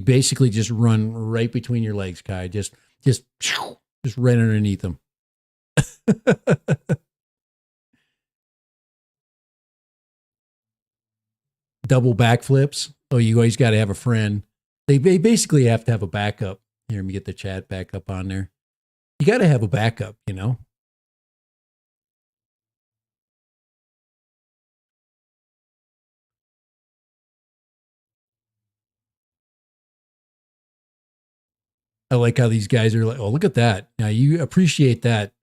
[SPEAKER 1] basically just run right between your legs, Kai. Just right underneath him. Double backflips. Oh, you always got to have a friend. They basically have to have a backup. Here, let me get the chat back up on there. You got to have a backup, you know. I like how these guys are like, oh, look at that. Now you appreciate that.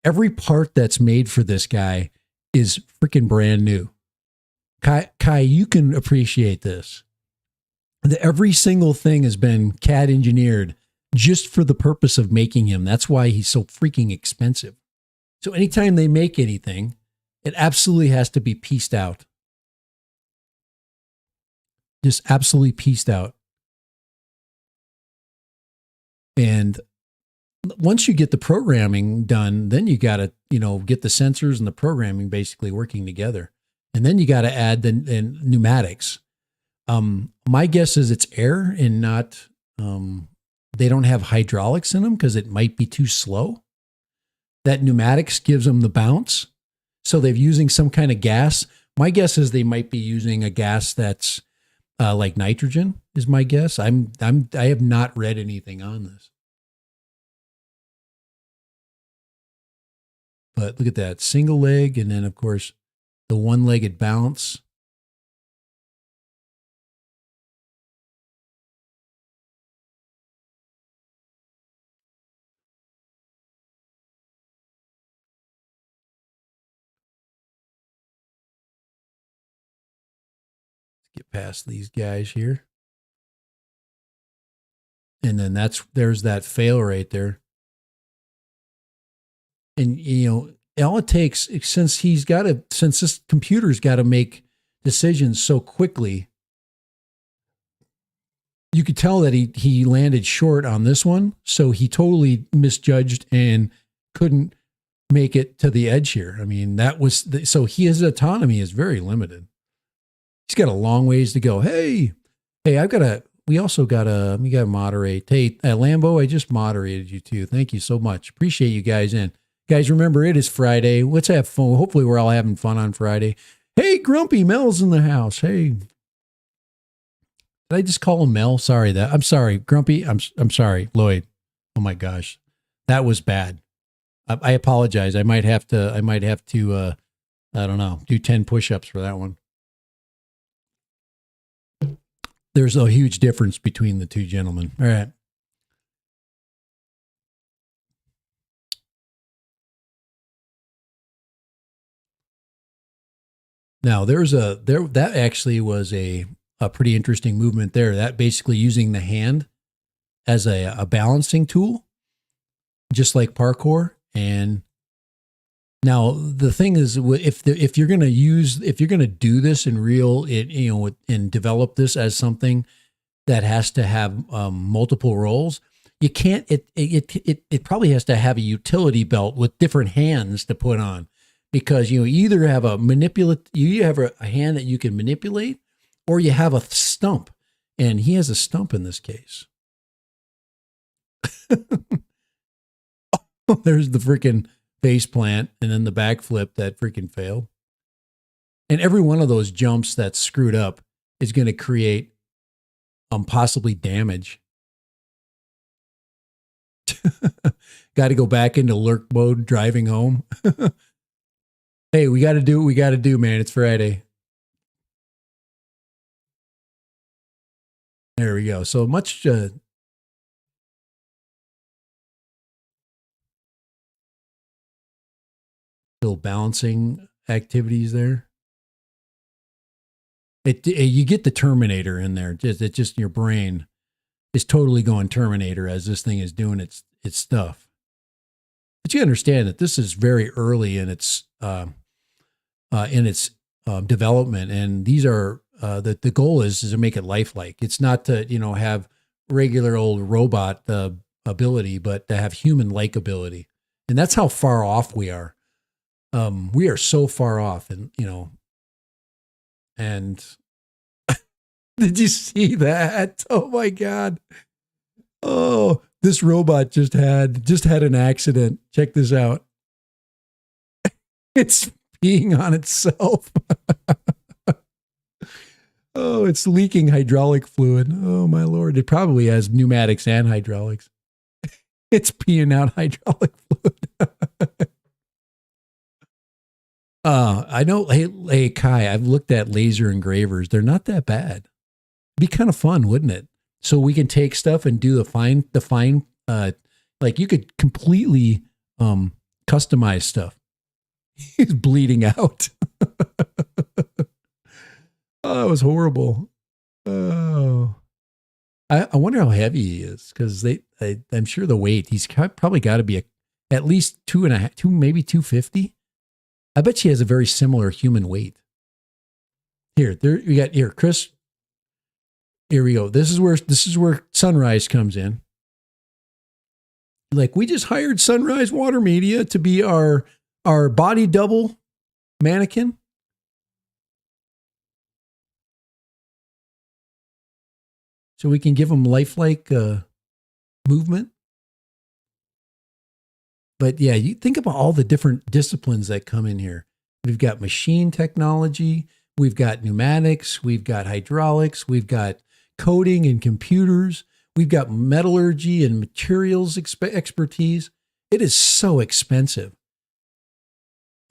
[SPEAKER 1] Every part that's made for this guy is freaking brand new. Kai, you can appreciate this. Every single thing has been CAD engineered just for the purpose of making him. That's why he's so freaking expensive. So anytime they make anything, it absolutely has to be pieced out. Just absolutely pieced out. And once you get the programming done, then you got to, you know, get the sensors and the programming basically working together. And then you got to add the pneumatics. My guess is it's air and not, they don't have hydraulics in them because it might be too slow. That pneumatics gives them the bounce. So they're using some kind of gas. My guess is they might be using a gas that's like nitrogen is my guess. I have not read anything on this. But look at that single leg. And then of course the one-legged bounce. Get past these guys here. And then there's that fail right there. And, all it takes, since this computer's got to make decisions so quickly, you could tell that he landed short on this one. So he totally misjudged and couldn't make it to the edge here. I mean, so his autonomy is very limited. He's got a long ways to go. Hey, we got to moderate. Hey, Lambo, I just moderated you too. Thank you so much. Appreciate you guys in. Guys, remember, it is Friday. Let's have fun. Hopefully we're all having fun on Friday. Hey, Grumpy Mel's in the house. Hey. Did I just call him Mel? I'm sorry, Grumpy. I'm sorry, Lloyd. Oh my gosh. That was bad. I apologize. I might have to I don't know, do 10 push-ups for that one. There's a huge difference between the two gentlemen. All right. Now that actually was a pretty interesting movement there. That basically using the hand as a balancing tool, just like parkour. And now the thing is, if you're going to do this in real, and develop this as something that has to have multiple roles, you can't. It probably has to have a utility belt with different hands to put on, because you either have a hand that you can manipulate, or you have a stump, and he has a stump in this case. There's the freaking face plant, and then the backflip that freaking failed. And every one of those jumps that's screwed up is going to create possibly damage. Got to go back into lurk mode driving home. Hey, we got to do what we got to do, man. It's Friday. There we go. So much little balancing activities there. You get the Terminator in there. It's just your brain is totally going Terminator as this thing is doing its stuff. But you understand that this is very early in its development, and these are the goal is to make it lifelike. It's not to have regular old robot ability, but to have human-like ability, and that's how far off we are. We are so far off, and and did you see that? Oh my God! Oh, this robot just had an accident. Check this out. It's peeing on itself. Oh, it's leaking hydraulic fluid. Oh my Lord! It probably has pneumatics and hydraulics. It's peeing out hydraulic fluid. I know. Hey, Kai, I've looked at laser engravers. They're not that bad. It'd be kind of fun, wouldn't it? So we can take stuff and do the fine, like you could completely customize stuff. He's bleeding out. Oh, it was horrible. Oh, I wonder how heavy he is, because I'm sure the weight, he's probably got to be at least 2.5, maybe 250. I bet she has a very similar human weight. Here, we got here, Chris. Here we go. This is where Sunrise comes in. Like, we just hired Sunrise Water Media to be our body double mannequin. So we can give them lifelike movement. But yeah, you think about all the different disciplines that come in here. We've got machine technology, we've got pneumatics, we've got hydraulics, we've got coding and computers, we've got metallurgy and materials expertise. It is so expensive.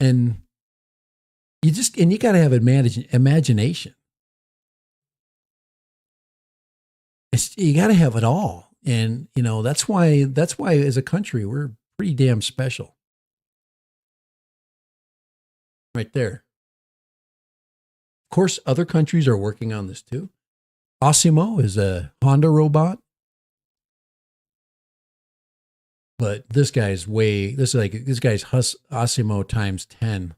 [SPEAKER 1] And you got to have imagination. You got to have it all. And, that's why as a country, we're pretty damn special. Right there. Of course, other countries are working on this too. Osimo is a Honda robot. But this guy's this guy's Osimo times 10.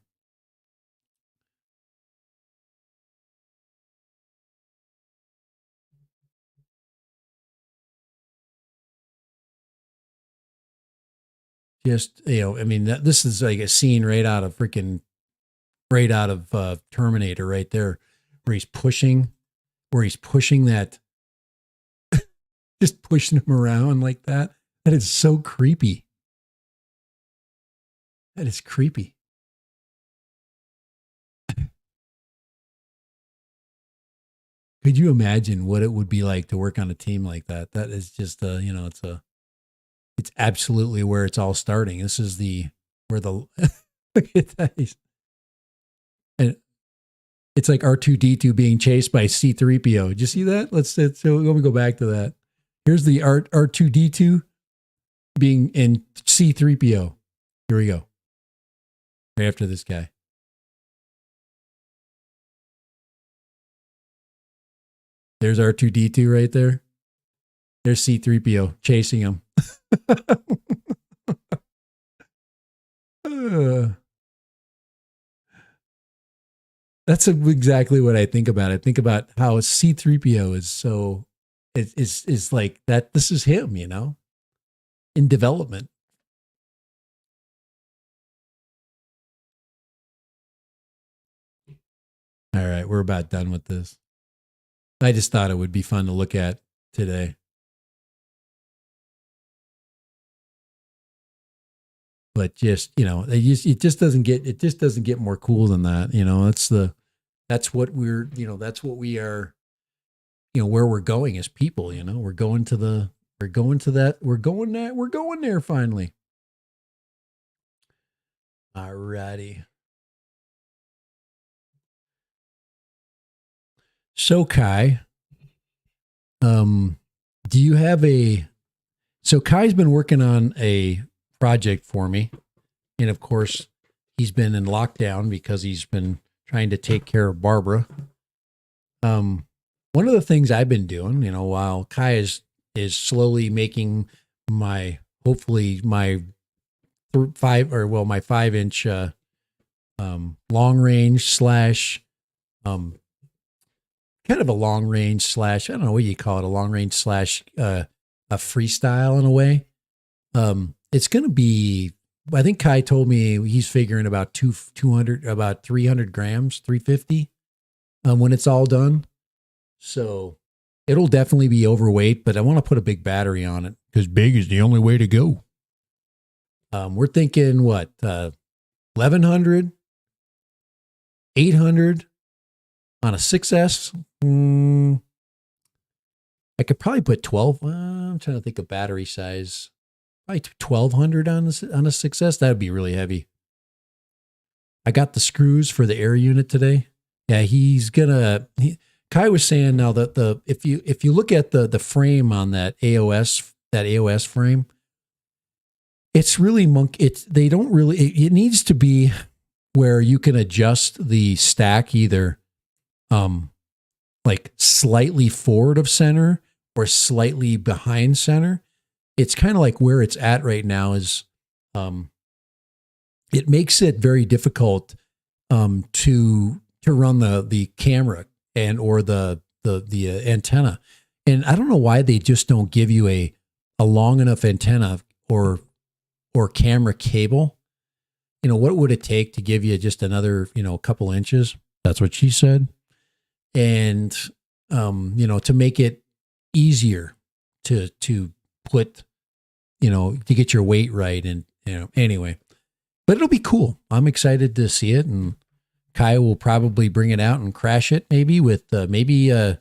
[SPEAKER 1] Just, I mean, this is like a scene right out of Terminator right there, where he's pushing that, just pushing him around like that. That is so creepy. That is creepy. Could you imagine what it would be like to work on a team like that? That is just, it's absolutely where it's all starting. This is where the, look at that. And it's like R2-D2 being chased by C-3PO. Did you see that? So let me go back to that. Here's the R2-D2 being in C-3PO. Here we go. Right after this guy. There's R2-D2 right there. There's C-3PO chasing him. That's exactly what I think about. I think about how C-3PO is so, is like that. This is him, in development. All right, we're about done with this. I just thought it would be fun to look at today. But just, it just doesn't get more cool than that. That's what we are, where we're going as people, we're going there finally. All righty. So Kai, do you have so Kai's been working on a project for me. And of course, he's been in lockdown because he's been trying to take care of Barbara. One of the things I've been doing, while Kai is slowly making hopefully my 5-inch long range slash kind of a long range slash, I don't know what you call it, a long range slash a freestyle in a way. It's going to be, I think Kai told me he's figuring about 300 grams, 350 when it's all done. So it'll definitely be overweight, but I want to put a big battery on it because big is the only way to go. We're thinking 1,100, 800 on a 6S. I could probably put 12. I'm trying to think of battery size. Probably 1,200 on a 6S. That would be really heavy. I got the screws for the air unit today. Yeah, Kai was saying now that if you look at the frame on that AOS frame, it's really it needs to be where you can adjust the stack either like slightly forward of center or slightly behind center. It's kind of like where it's at right now is it makes it very difficult to run the camera and or the antenna. And I don't know why they just don't give you a long enough antenna or camera cable. What would it take to give you just another, couple inches? That's what she said. And, to make it easier to put, to get your weight right. And, anyway, but it'll be cool. I'm excited to see it. And Kai will probably bring it out and crash it maybe with, maybe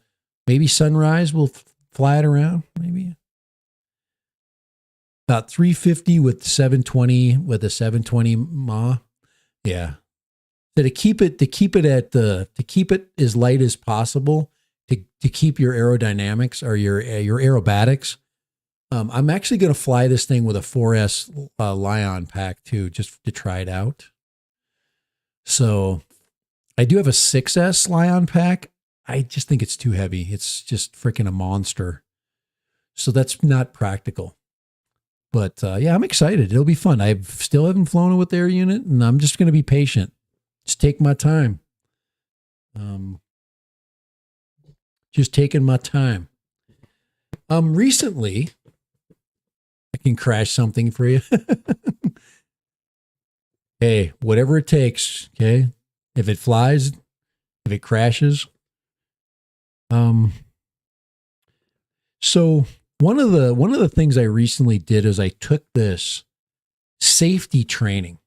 [SPEAKER 1] Sunrise will fly it around. Maybe about 350 with 720 with a 720 mAh. Yeah. So to keep it as light as possible, to keep your aerodynamics or your aerobatics. I'm actually going to fly this thing with a 4S Lion pack too, just to try it out. So I do have a 6S Lion pack. I just think it's too heavy. It's just freaking a monster. So that's not practical. But yeah, I'm excited. It'll be fun. I still haven't flown it with Air Unit, and I'm just going to be patient. Just take my time. Just taking my time. Recently, I can crash something for you. Hey, whatever it takes. Okay, if it flies, if it crashes. So one of the things I recently did is I took this safety training.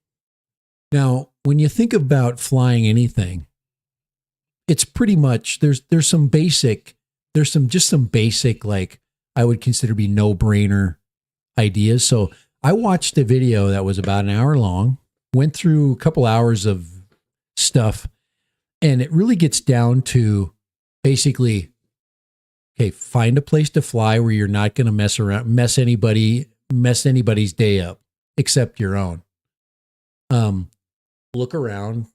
[SPEAKER 1] Now, when you think about flying anything, it's pretty much there's some basic like I would consider be no-brainer ideas. So I watched a video that was about an hour long, went through a couple hours of stuff, and it really gets down to basically, okay, find a place to fly where you're not going to mess anybody's day up except your own. Look around,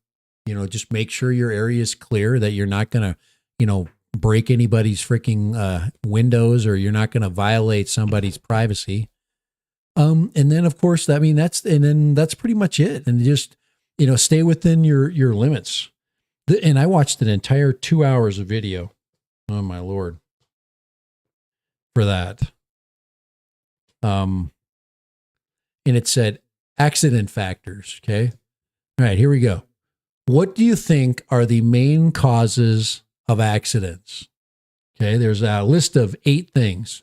[SPEAKER 1] just make sure your area is clear, that you're not going to, break anybody's freaking windows, or you're not going to violate somebody's privacy. And then of course, that's pretty much it. And just, stay within your limits. And I watched an entire 2 hours of video. Oh my Lord. For that. And it said accident factors. Okay. All right, here we go. What do you think are the main causes of accidents? Okay, there's a list of 8 things.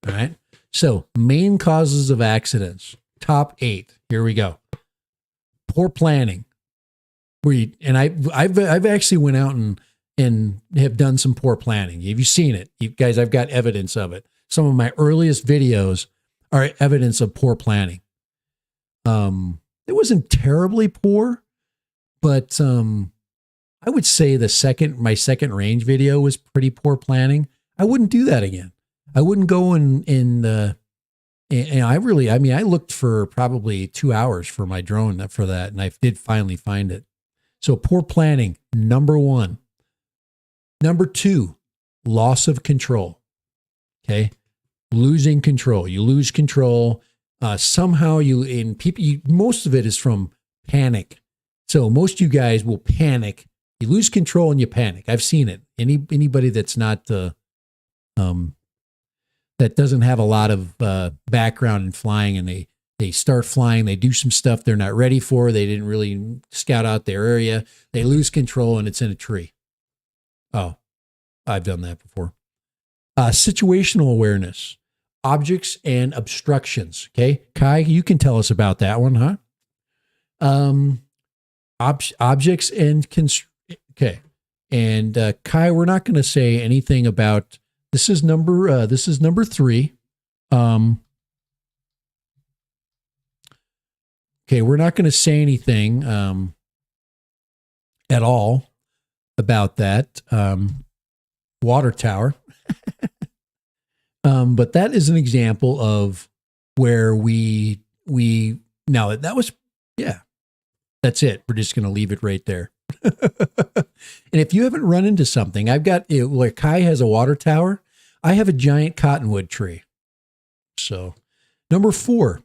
[SPEAKER 1] All right. So, main causes of accidents. Top 8. Here we go. Poor planning. I've actually went out and have done some poor planning. Have you seen it? You guys, I've got evidence of it. Some of my earliest videos are evidence of poor planning. It wasn't terribly poor, but I would say my second range video was pretty poor planning. I wouldn't do that again. I wouldn't go and I looked for probably 2 hours for my drone for that, and I did finally find it. So poor planning, number 1. Number 2, loss of control. Okay. Losing control. You lose control. Somehow most of it is from panic. So most of you guys will panic. You lose control and you panic. I've seen it. Anybody that's not, that doesn't have a lot of background in flying, and they start flying, they do some stuff they're not ready for. They didn't really scout out their area. They lose control and it's in a tree. Oh, I've done that before. Situational awareness. Objects and obstructions. Okay. Kai, you can tell us about that one, huh? Objects and okay. And Kai, we're not going to say anything about this is number 3. Okay, we're not going to say anything at all about that water tower. But that is an example of where that's it. We're just going to leave it right there. And if you haven't run into something, I've got, like Kai has a water tower. I have a giant cottonwood tree. So number 4,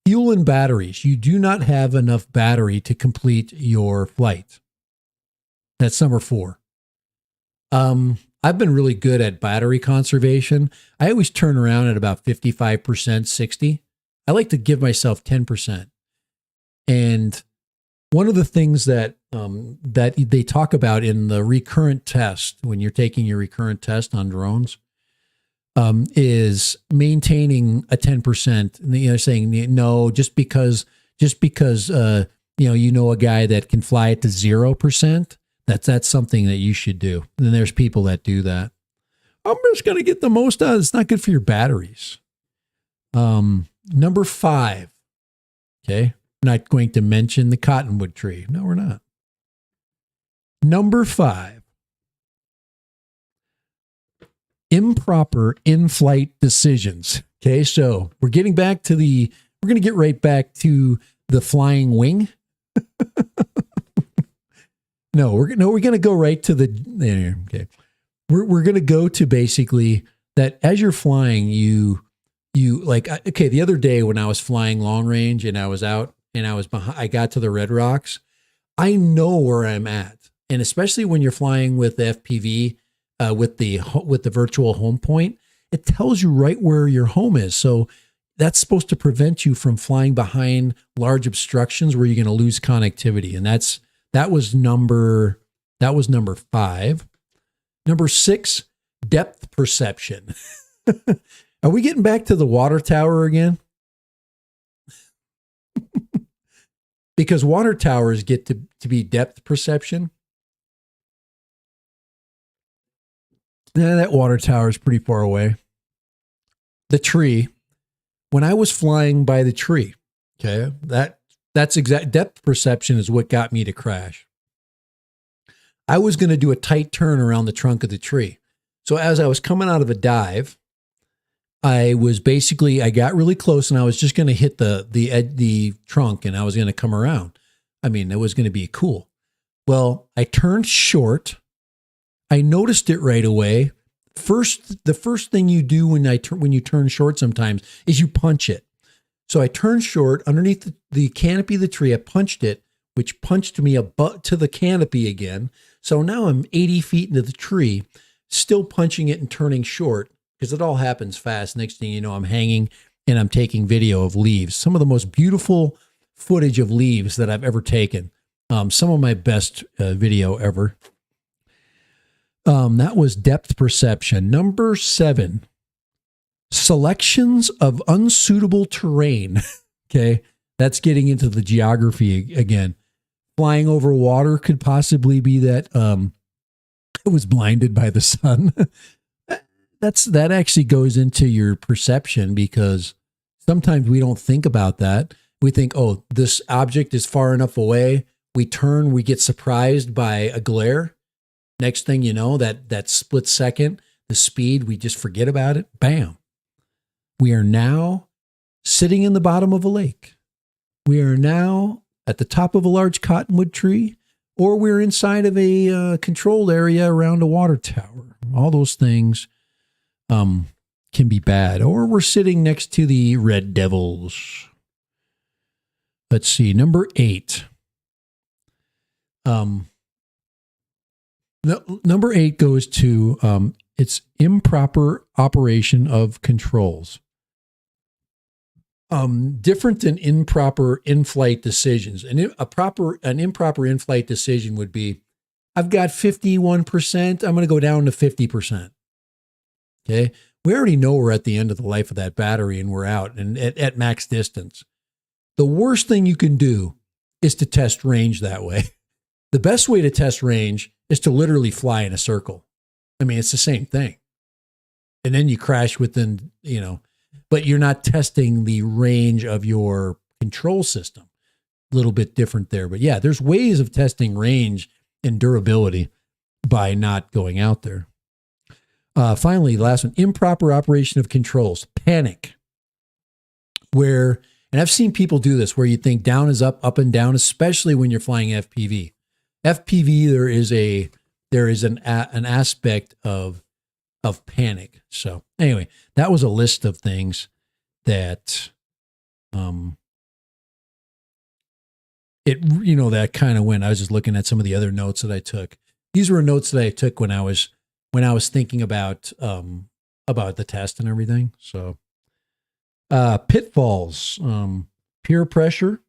[SPEAKER 1] fuel and batteries. You do not have enough battery to complete your flight. That's number 4. I've been really good at battery conservation. I always turn around at about 55%, 60. I like to give myself 10%. And one of the things that they talk about in the recurrent test, when you're taking your recurrent test on drones, is maintaining a 10%. Saying no, just because a guy that can fly it to 0%. That's something that you should do. And there's people that do that. I'm just going to get the most out of it. It's not good for your batteries. Number 5. Okay. We're not going to mention the cottonwood tree. No, we're not. Number 5. Improper in-flight decisions. Okay. So we're going to get right back to the flying wing. No, we're going to go right to the, okay. We're going to go to basically that as you're flying, you like, okay, the other day when I was flying long range and I was out and I was behind, I got to the red rocks. I know where I'm at. And especially when you're flying with the FPV, with the virtual home point, it tells you right where your home is. So that's supposed to prevent you from flying behind large obstructions where you're going to lose connectivity. And that was number 5. Number 6, depth perception. Are we getting back to the water tower again? Because water towers get to be depth perception. Nah, that water tower is pretty far away. The tree, when I was flying by the tree, okay, that's exact depth perception is what got me to crash. I was going to do a tight turn around the trunk of the tree. So as I was coming out of a dive, I got really close and I was just going to hit the trunk and I was going to come around. I mean, it was going to be cool. Well, I turned short. I noticed it right away. The first thing you do when you turn short sometimes is you punch it. So I turned short underneath the canopy of the tree. I punched it, which punched me to the canopy again. So now I'm 80 feet into the tree, still punching it and turning short because it all happens fast. Next thing you know, I'm hanging and I'm taking video of leaves. Some of the most beautiful footage of leaves that I've ever taken. Some of my best video ever. That was depth perception. Number 7, selections of unsuitable terrain. Okay, that's getting into the geography again. Flying over water could possibly be that it was blinded by the sun. That actually goes into your perception because sometimes we don't think about that. We think, oh, this object is far enough away. We turn, we get surprised by a glare. Next thing you know, that split second, the speed, we just forget about it. Bam. We are now sitting in the bottom of a lake. We are now at the top of a large cottonwood tree, or we're inside of a controlled area around a water tower. All those things can be bad. Or we're sitting next to the Red Devils. Let's see, number 8. Number 8 goes to it's improper operation of controls. Different than improper in-flight decisions. An improper in-flight decision would be, I've got 51%, I'm going to go down to 50%. Okay? We already know we're at the end of the life of that battery and we're out and at max distance. The worst thing you can do is to test range that way. The best way to test range is to literally fly in a circle. I mean, it's the same thing. And then you crash within, but you're not testing the range of your control system. A little bit different there. But yeah, there's ways of testing range and durability by not going out there. Finally, the last one, improper operation of controls. Panic. And I've seen people do this, where you think down is up, up and down, especially when you're flying FPV. FPV, there is an aspect of panic. So anyway, that was a list of things that that kind of went. I was just looking at some of the other notes that I took. These were notes that I took when I was thinking about the test and everything. So pitfalls, peer pressure,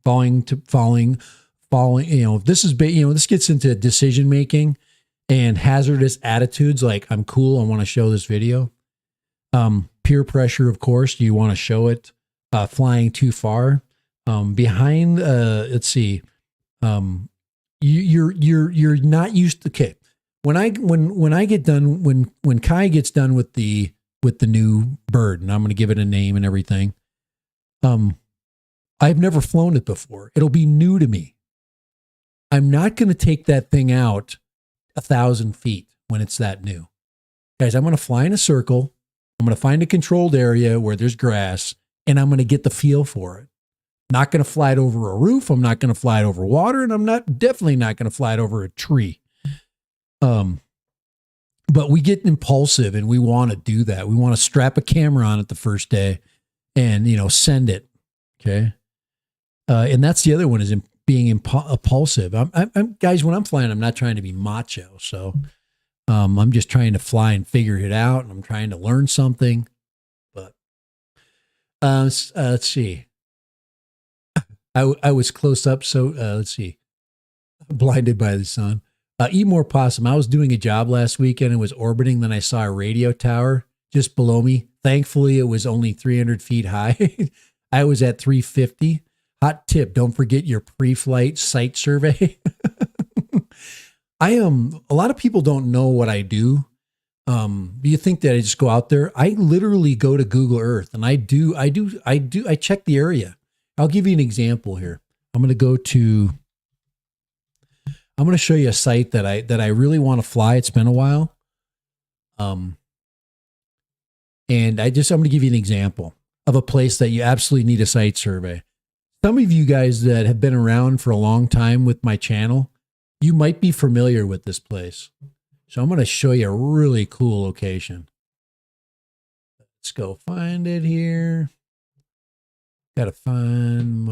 [SPEAKER 1] falling. This gets into decision making and hazardous attitudes. Like, I'm cool, I want to show this video. Peer pressure, of course, you want to show it. Flying too far. Behind. Let's see. You're not used to. Okay, when I get done, when Kai gets done with the new bird, and I'm going to give it a name and everything. I've never flown it before. It'll be new to me. I'm not going to take that thing out 1,000 feet when it's that new. Guys, I'm going to fly in a circle. I'm going to find a controlled area where there's grass, and I'm going to get the feel for it. Not going to fly it over a roof. I'm not going to fly it over water, and I'm definitely not going to fly it over a tree. But we get impulsive and we want to do that. We want to strap a camera on it the first day and, send it. Okay. And that's the other one, is being impulsive. I'm guys, when I'm flying, I'm not trying to be macho. So, I'm just trying to fly and figure it out. And I'm trying to learn something, but, let's see. I was close up. So, let's see. Blinded by the sun. Eat more possum. I was doing a job last weekend and was orbiting. Then I saw a radio tower just below me. Thankfully, it was only 300 feet high. I was at 350. Hot tip: don't forget your pre-flight site survey. A lot of people don't know what I do. You think that I just go out there? I literally go to Google Earth and I check the area. I'll give you an example here. I'm going to show you a site that I really want to fly. It's been a while. And I'm going to give you an example of a place that you absolutely need a site survey. Some of you guys that have been around for a long time with my channel, you might be familiar with this place. So I'm going to show you a really cool location. Let's go find it here. Got to find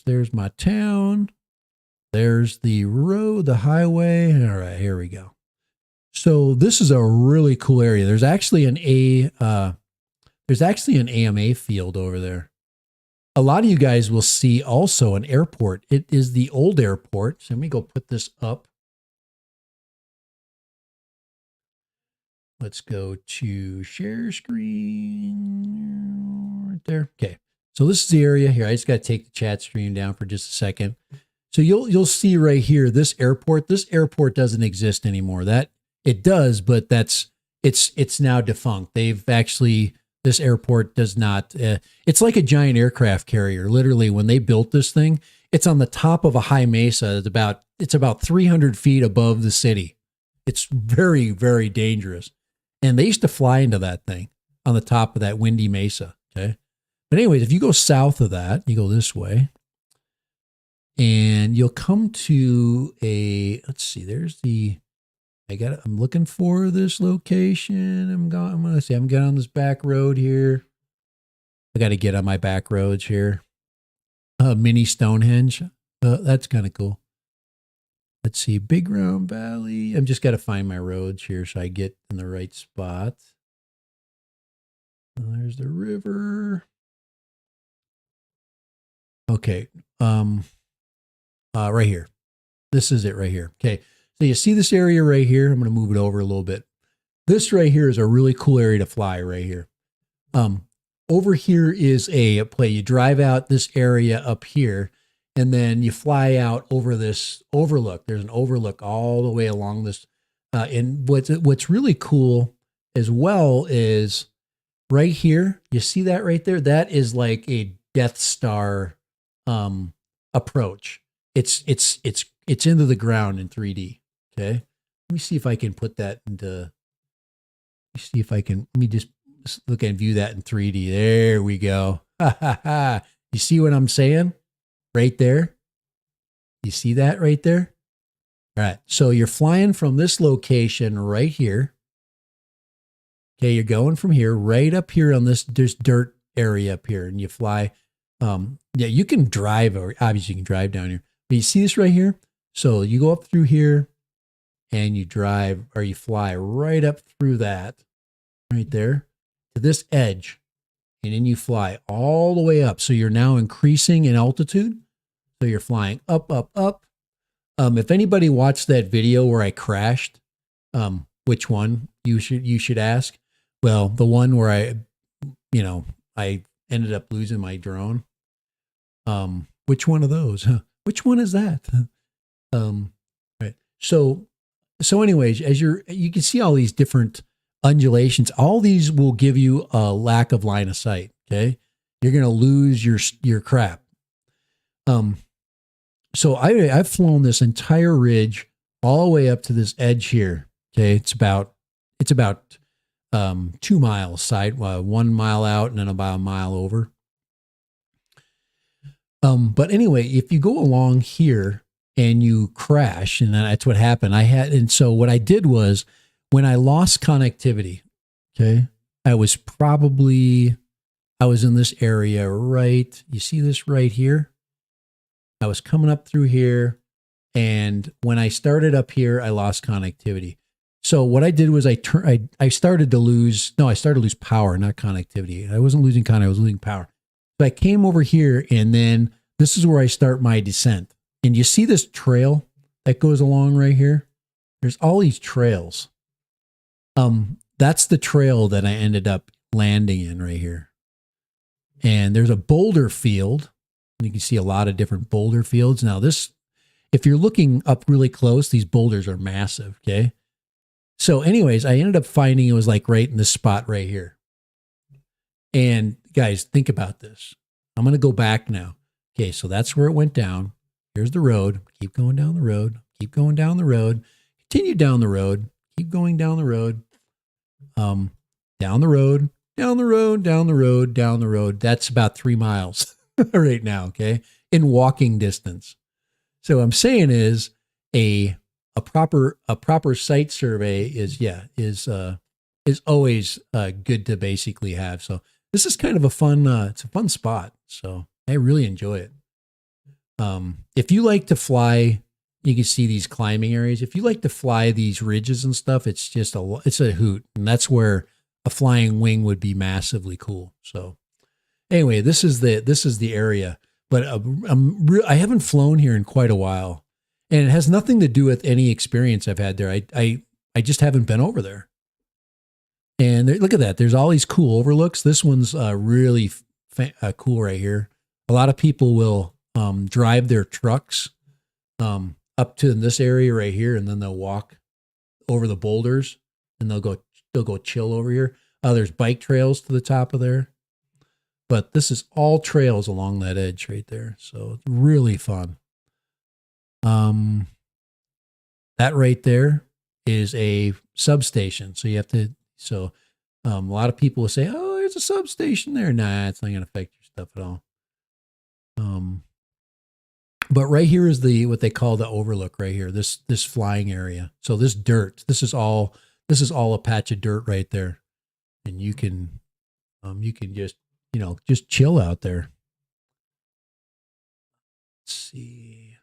[SPEAKER 1] there's my town. There's the road, the highway. All right, here we go. So this is a really cool area. There's actually an AMA field over there. A lot of you guys will see also an airport. It is the old airport. So let me go put this up. Let's go to share screen right there. Okay. So this is the area here. I just got to take the chat stream down for just a second. So you'll see right here, this airport doesn't exist anymore. That it does, but it's now defunct. This airport does not, it's like a giant aircraft carrier. Literally, when they built this thing, it's on the top of a high mesa. It's about 300 feet above the city. It's very, very dangerous. And they used to fly into that thing on the top of that windy mesa. Okay. But anyways, if you go south of that, you go this way, and you'll come to let's see, I'm looking for this location. I'm going to get on this back road here. I got to get on my back roads here. Mini Stonehenge. That's kind of cool. Let's see, Big Round Valley. I've just got to find my roads here so I get in the right spot. There's the river. Okay. Right here. This is it right here. Okay. So you see this area right here. I'm going to move it over a little bit. This right here is a really cool area to fly right here. Over here is a play. You drive out this area up here, and then you fly out over this overlook. There's an overlook all the way along this. And what's really cool as well is right here. You see that right there? That is like a Death Star approach. It's into the ground in 3D. Okay. Let me see if I can put that into. Let me just look and view that in 3D. There we go. You see what I'm saying? Right there. You see that right there? All right. So you're flying from this location right here. Okay. You're going from here right up here on this dirt area up here, and you fly. Yeah, you can drive, or obviously you can drive down here, but you see this right here? So you go up through here and you drive, or you fly right up through that right there to this edge. And then you fly all the way up. So you're now increasing in altitude. So you're flying up, up, up. If anybody watched that video where I crashed, which one you should ask? Well, the one where I ended up losing my drone. Which one of those? Which one is that? Right. So anyways, as you can see all these different undulations, all these will give you a lack of line of sight. Okay. You're going to lose your crap. So I've flown this entire ridge all the way up to this edge here. Okay. It's about 2 miles 1 mile out and then about a mile over. But anyway, if you go along here and you crash, and that's what happened. And so what I did was when I lost connectivity, okay, I was in this area, right? You see this right here? I was coming up through here. And when I started up here, I lost connectivity. So what I did was I started to lose power, not connectivity. I wasn't losing I was losing power. So I came over here, and then this is where I start my descent. And you see this trail that goes along right here? There's all these trails. That's the trail that I ended up landing in right here. And there's a boulder field. And you can see a lot of different boulder fields. Now if you're looking up really close, these boulders are massive, okay? So anyways, I ended up finding it was like right in this spot right here. And guys, think about this. I'm going to go back now. Okay, so that's where it went down. Here's the road. Keep going down the road. Keep going down the road. Continue down the road. Keep going down the road. Down the road. Down the road. Down the road. Down the road. That's about 3 miles right now, okay? In walking distance. So what I'm saying is a proper site survey is always good to basically have. So this is kind of it's a fun spot. So I really enjoy it. If you like to fly, you can see these climbing areas. If you like to fly these ridges and stuff, it's just it's a hoot. And that's where a flying wing would be massively cool. So anyway, this is the area. But I haven't flown here in quite a while, and it has nothing to do with any experience I've had there. I just haven't been over there. And look at that. There's all these cool overlooks. This one's really cool right here. A lot of people will drive their trucks up to this area right here, and then they'll walk over the boulders, and they'll go chill over here. There's bike trails to the top of there. But this is all trails along that edge right there. So it's really fun. That right there is a substation. So a lot of people will say, oh, there's a substation there. Nah, it's not going to affect your stuff at all. But right here is what they call the overlook right here, this flying area. So this dirt, this is all a patch of dirt right there. And you can just chill out there. Let's see.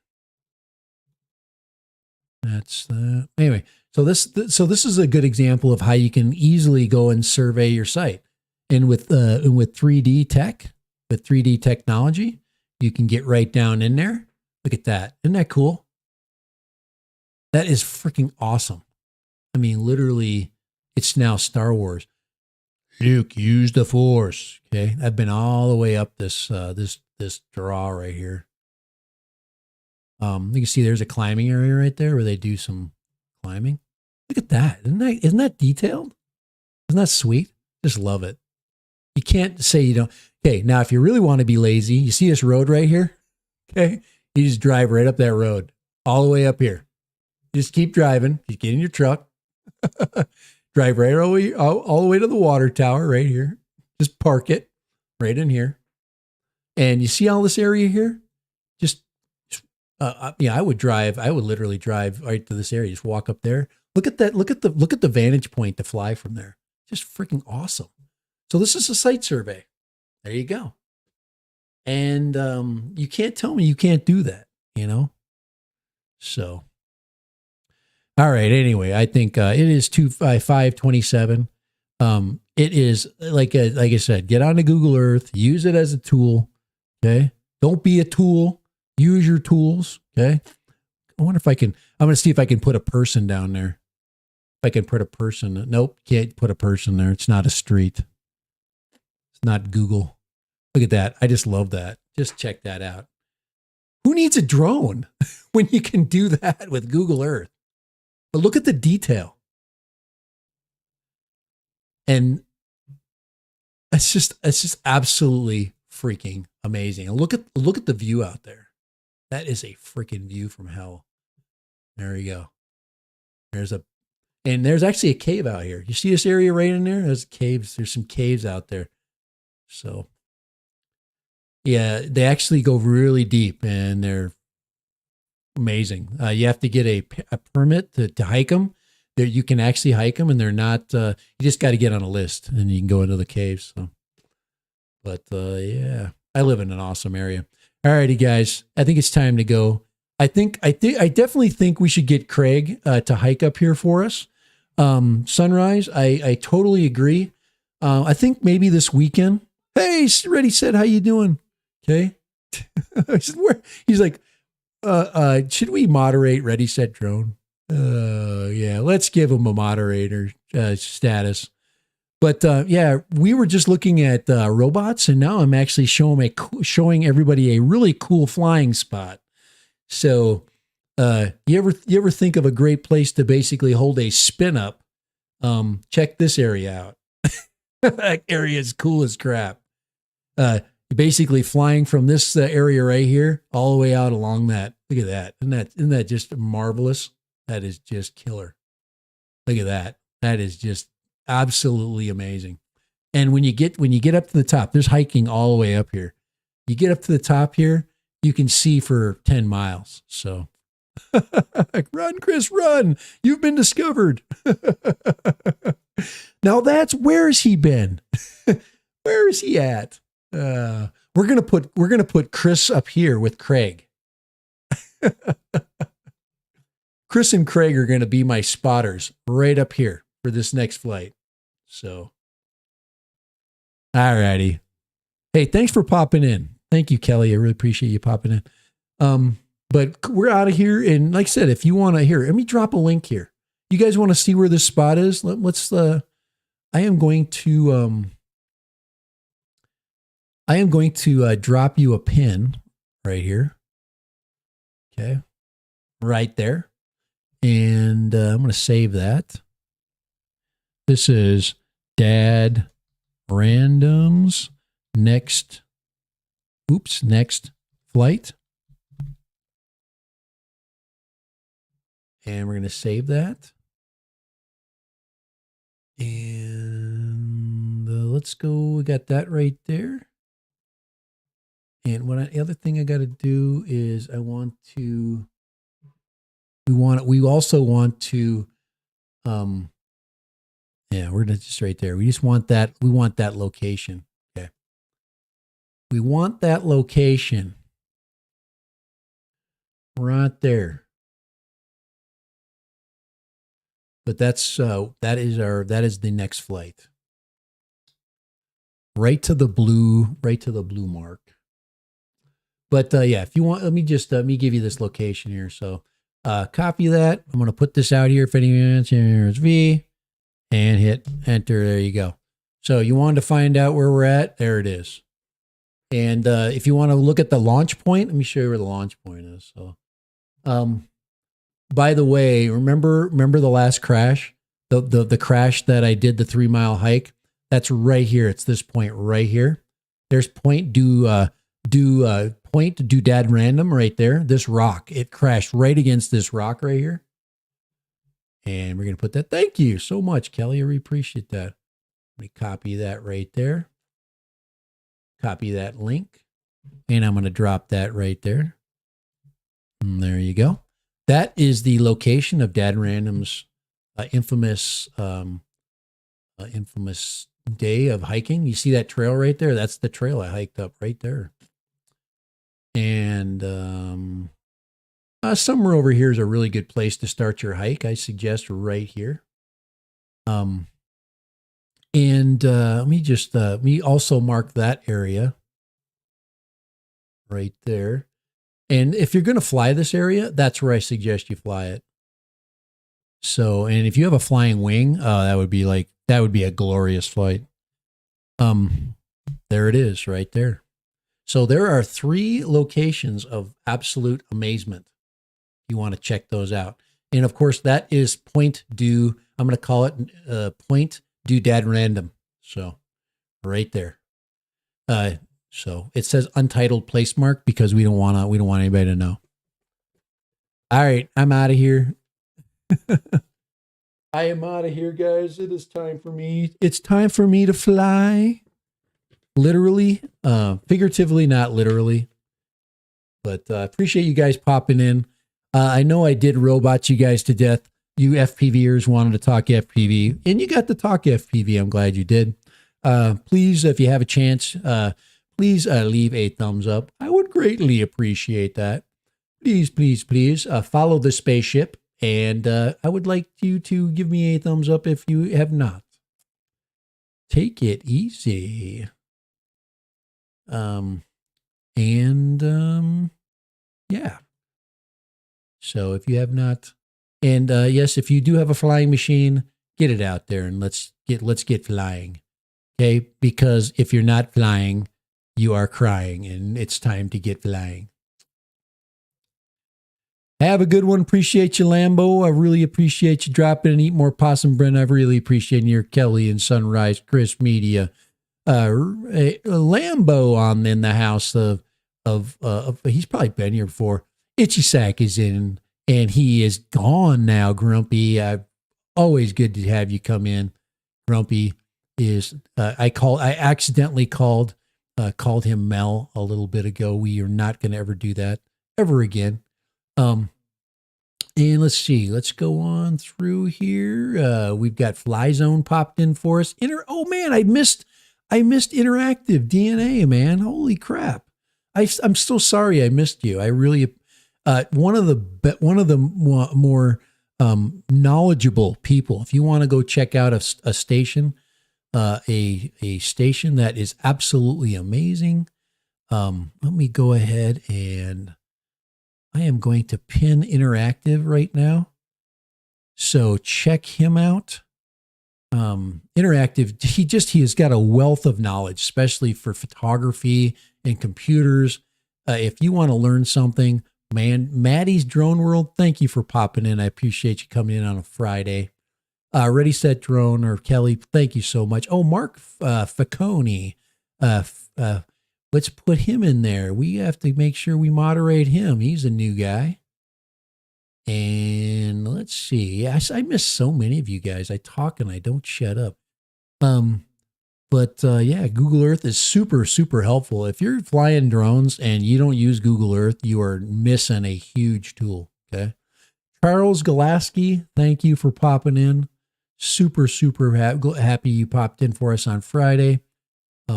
[SPEAKER 1] That's that. Anyway, so this is a good example of how you can easily go and survey your site. And with 3D tech, with 3D technology, you can get right down in there. Look at that. Isn't that cool? That is freaking awesome. I mean, literally, it's now Star Wars. Luke, use the Force. Okay, I've been all the way up this draw right here. You can see there's a climbing area right there where they do some climbing. Look at that. Isn't that detailed? Isn't that sweet? Just love it. You can't say you don't. Okay, now if you really want to be lazy, you see this road right here? Okay, you just drive right up that road, all the way up here. Just keep driving. Just get in your truck. Drive right all the way to the water tower right here. Just park it right in here. And you see all this area here? I would literally drive right to this area. Just walk up there. Look at that. Look at the vantage point to fly from there. Just freaking awesome. So this is a site survey. There you go. And you can't tell me you can't do that, So, all right. Anyway, I think it is 5:27. It is like I said, get onto Google Earth, use it as a tool. Okay, don't be a tool. Use your tools. Okay. I wonder if I'm going to see if I can put a person down there. If I can put a person. Nope, can't put a person there. It's not a street. It's not Google. Look at that. I just love that. Just check that out. Who needs a drone when you can do that with Google Earth? But look at the detail. And it's just absolutely freaking amazing. And look at the view out there. That is a freaking view from hell. There you go. There's actually a cave out here. You see this area right in there? There's caves. There's some caves out there. So Yeah, they actually go really deep, and they're amazing. You have to get a permit to hike them. There, you can actually hike them, and they're not. You just got to get on a list, and you can go into the caves. So, but yeah, I live in an awesome area. All righty, guys, I think it's time to go. I definitely think we should get Craig to hike up here for us. Sunrise, I totally agree. I think maybe this weekend. Hey, Ready Set, how you doing? Okay. He's like, should we moderate Ready Set Drone? Yeah, let's give him a moderator status. But yeah, we were just looking at robots, and now I'm actually showing everybody a really cool flying spot. So, you ever think of a great place to basically hold a spin up? Check this area out. That area is cool as crap. Basically flying from this area right here all the way out along that. Look at that. Isn't that just marvelous? That is just killer. Look at that. That is just absolutely amazing. And when you get up to the top, there's hiking all the way up here. You get up to the top here, you can see for 10 miles. So run, Chris, run. You've been discovered. Now where has he been? Where is he at? We're gonna put Chris up here with Craig. Chris and Craig are gonna be my spotters right up here for this next flight. So, all righty. Hey, thanks for popping in. Thank you, Kelly. I really appreciate you popping in. But we're out of here. And like I said, if you want to hear, let me drop a link here. You guys want to see where this spot is? I am going to drop you a pin right here. Okay. Right there. And I'm going to save that. This is Dad Random's next flight. And we're going to save that. And let's go. We got that right there. And the other thing I got to do is we also want to, yeah, we're just right there. We just want that. We want that location. Okay. We want that location right there. But that is the next flight. Right to the blue mark. But yeah, if you want, let me give you this location here. So copy that. I'm going to put this out here. If anyone wants, here's V, and hit enter. There you go. So you wanted to find out where we're at. There it is. And if you want to look at the launch point, let me show you where the launch point is. So, by the way, remember the last crash, the crash that I did, the 3 mile hike. That's right here. It's this point right here. There's point Dad Random right there. This rock, it crashed right against this rock right here. And we're going to put that. Thank you so much, Kelly. I really appreciate that. Let me copy that right there. Copy that link. And I'm going to drop that right there. And there you go. That is the location of Dad Random's infamous day of hiking. You see that trail right there? That's the trail I hiked up right there. And somewhere over here is a really good place to start your hike. I suggest right here. And let me also mark that area right there. And if you're going to fly this area, that's where I suggest you fly it. So, and if you have a flying wing, that would be a glorious flight. There it is right there. So there are 3 locations of absolute amazement. You want to check those out. And of course, that is Point Du. I'm going to call it Point Du Dad Random. So right there. So it says untitled place mark because we don't want anybody to know. All right, I'm out of here. I am out of here, guys. It is time for me. It's time for me to fly. literally, figuratively, not literally. But appreciate you guys popping in. I know I did robot you guys to death. You FPVers wanted to talk FPV, and you got to talk FPV. I'm glad you did. Please, if you have a chance, please leave a thumbs up. I would greatly appreciate that. Please, please, please follow the spaceship, and I would like you to give me a thumbs up if you have not. Take it easy. Yeah. So if you have not, and yes, if you do have a flying machine, get it out there and let's get flying. Okay, because if you're not flying, you are crying, and it's time to get flying. Have a good one. Appreciate you, Lambo. I really appreciate you dropping and eat more possum, Brent. I really appreciate your Kelly and Sunrise, Chris Media, Lambo on in the house of he's probably been here before. Itchy Sack is in, and he is gone now. Grumpy, always good to have you come in. Grumpy is I accidentally called him Mel a little bit ago. We are not going to ever do that ever again. And let's see. Let's go on through here. We've got Fly Zone popped in for us. Oh man, I missed Interactive DNA, man. Holy crap! I'm so sorry I missed you. I really one of the more knowledgeable people. If you want to go check out a station, a station that is absolutely amazing. Let me go ahead and I am going to pin Interactive right now. So check him out. Interactive, he has got a wealth of knowledge, especially for photography and computers. If you want to learn something, man, Maddie's Drone World, thank you for popping in. I appreciate you coming in on a Friday. Ready, Set, Drone, or Kelly, thank you so much. Oh, Mark Facconi, let's put him in there. We have to make sure we moderate him. He's a new guy. And let's see. Yes, I miss so many of you guys. I talk and I don't shut up. But yeah, Google Earth is super, super helpful. If you're flying drones and you don't use Google Earth, you are missing a huge tool. Okay. Charles Galaski, thank you for popping in. Super, super happy you popped in for us on Friday.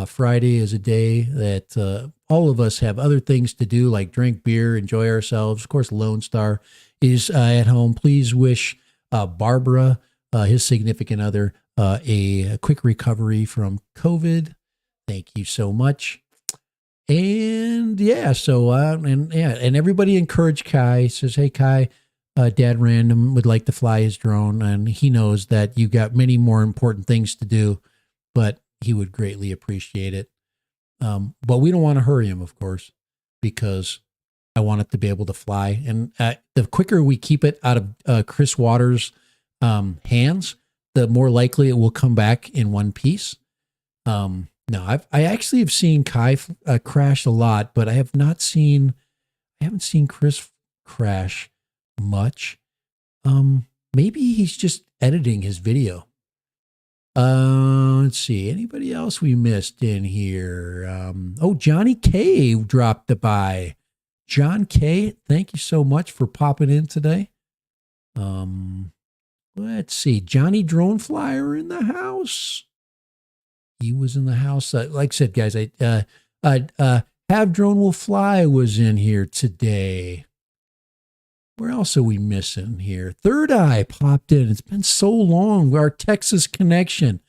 [SPEAKER 1] Friday is a day that all of us have other things to do, like drink beer, enjoy ourselves. Of course, Lone Star is at home. Please wish Barbara, his significant other, a quick recovery from COVID. Thank you so much. And yeah, so and everybody encourage Kai. Says, hey Kai, Dad Random would like to fly his drone, and he knows that you got many more important things to do, but he would greatly appreciate it. But we don't want to hurry him, of course, because I want it to be able to fly. And the quicker we keep it out of Chris Waters' hands, the more likely it will come back in one piece. No, I actually have seen Kai crash a lot, but I haven't seen Chris crash much. Maybe he's just editing his video. Let's see. Anybody else we missed in here? Johnny K dropped by. John K, thank you so much for popping in today. Let's see. Johnny Drone Flyer in the house. He was in the house. Like I said, guys, Have Drone Will Fly was in here today. Where else are we missing here? Third Eye popped in. It's been so long. Our Texas connection.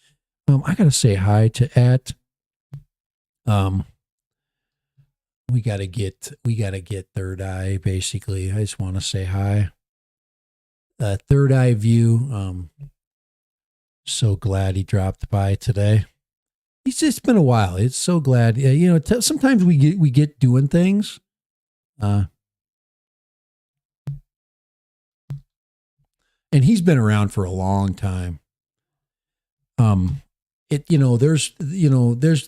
[SPEAKER 1] I gotta say hi to at. We gotta get Third Eye. Basically, I just want to say hi. Third Eye View. So glad he dropped by today. It's been a while. It's so glad. Sometimes we get doing things. And he's been around for a long time. There's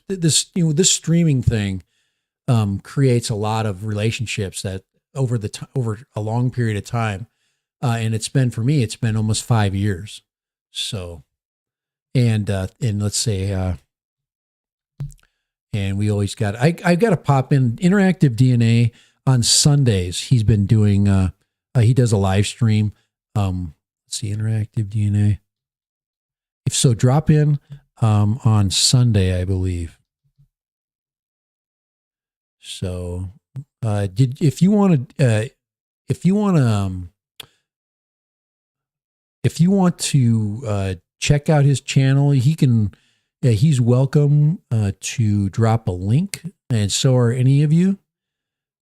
[SPEAKER 1] this streaming thing creates a lot of relationships that over a long period of time. And it's been almost 5 years. So, and let's say, And we always got, I got to pop in Interactive DNA on Sundays. He's been doing, he does a live stream. Let's see, Interactive DNA. If so, drop in on Sunday, I believe. So, if you want to check out his channel, he can. He's welcome to drop a link, and so are any of you.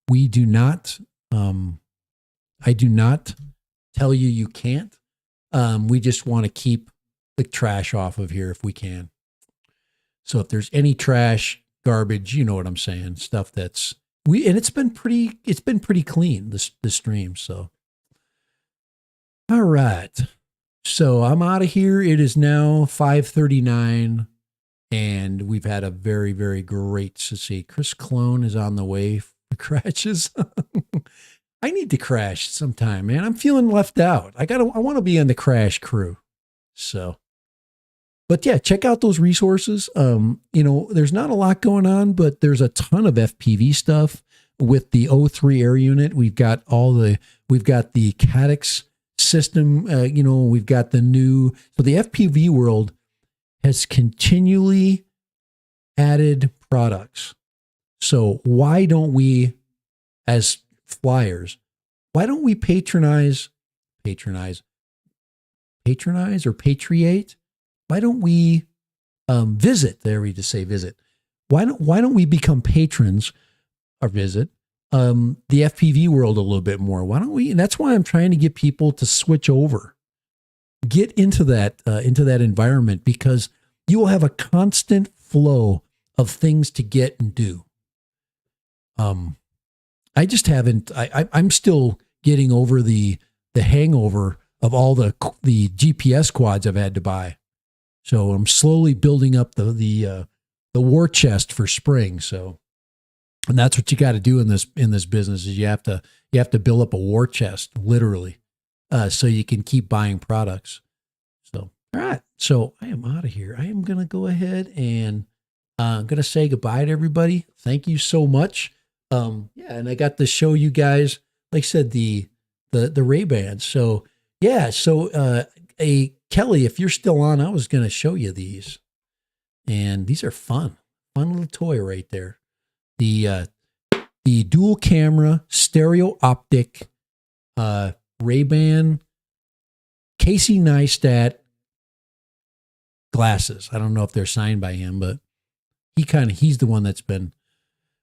[SPEAKER 1] We do not. I do not tell you can't. We just want to keep the trash off of here if we can. So if there's any trash, garbage, you know what I'm saying, stuff that's and it's been pretty clean, the stream. So all right. So I'm out of here. It is now 5:39, and we've had a very, very great, to see, Chris Clone is on the way for crashes. I need to crash sometime, man. I'm feeling left out. I want to be on the crash crew. So, but yeah, check out those resources. There's not a lot going on, but there's a ton of FPV stuff with the O3 air unit. We've got the Cadix system. We've got the new, so the FPV world has continually added products. So why don't we, as flyers, why don't we patronize or patriate? Why don't we visit? There we just say visit. Why don't we become patrons or visit the FPV world a little bit more? Why don't we? And that's why I'm trying to get people to switch over, get into that environment, because you will have a constant flow of things to get and do. I just haven't. I'm still getting over the hangover of all the GPS quads I've had to buy. So I'm slowly building up the war chest for spring. So, and that's what you got to do in this business, is you have to build up a war chest, literally, so you can keep buying products. So, all right. So I am out of here. I am going to go ahead and I'm going to say goodbye to everybody. Thank you so much. And I got to show you guys, like I said, the Ray-Bans. So yeah, Kelly, if you're still on, I was going to show you these, and these are fun little toy right there. The dual camera stereo optic Ray-Ban Casey Neistat glasses. I don't know if they're signed by him, but he's the one that's been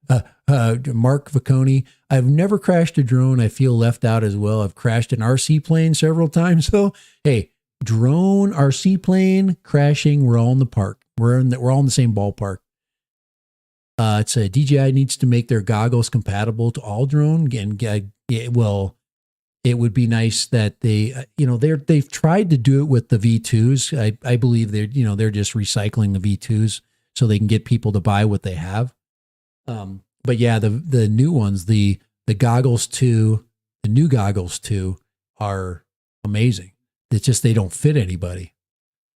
[SPEAKER 1] Mark Vacconi. I've never crashed a drone. I feel left out as well. I've crashed an RC plane several times though. Hey, drone, RC plane, crashing, we're all in the park. We're all in the same ballpark. It's a DJI needs to make their goggles compatible to all drone. And it would be nice that they've tried to do it with the V2s. I believe they're just recycling the V2s so they can get people to buy what they have. But yeah, the new ones, the goggles too, the new goggles too are amazing. It's just, they don't fit anybody.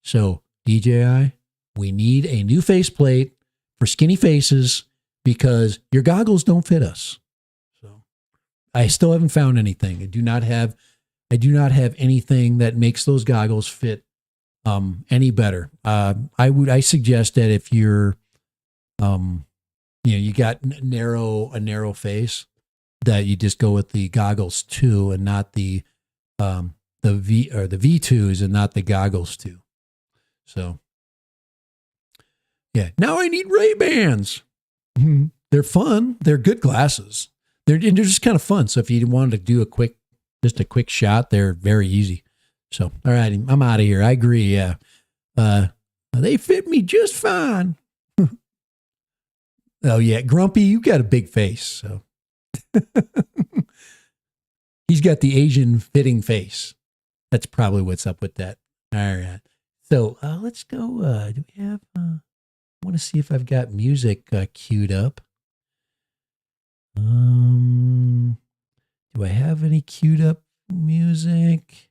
[SPEAKER 1] So DJI, we need a new faceplate for skinny faces because your goggles don't fit us. So I still haven't found anything. I do not have anything that makes those goggles fit any better. I suggest that if you're you got a narrow face, that you just go with the goggles 2 and not the V2s and not the goggles 2. So yeah, now I need Ray-Bans. They're fun. They're good glasses. They're just kind of fun. So if you wanted to do a quick shot, they're very easy. So, all right, I'm out of here. I agree. Yeah. They fit me just fine. Oh yeah. Grumpy, you got a big face. So he's got the Asian fitting face. That's probably what's up with that. All right. So, let's go. Do we have, I want to see if I've got music queued up. Do I have any queued up music?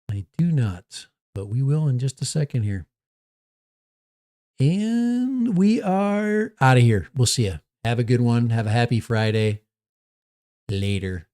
[SPEAKER 1] I do not, but we will in just a second here. And we are out of here. We'll see you. Have a good one. Have a happy Friday. Later.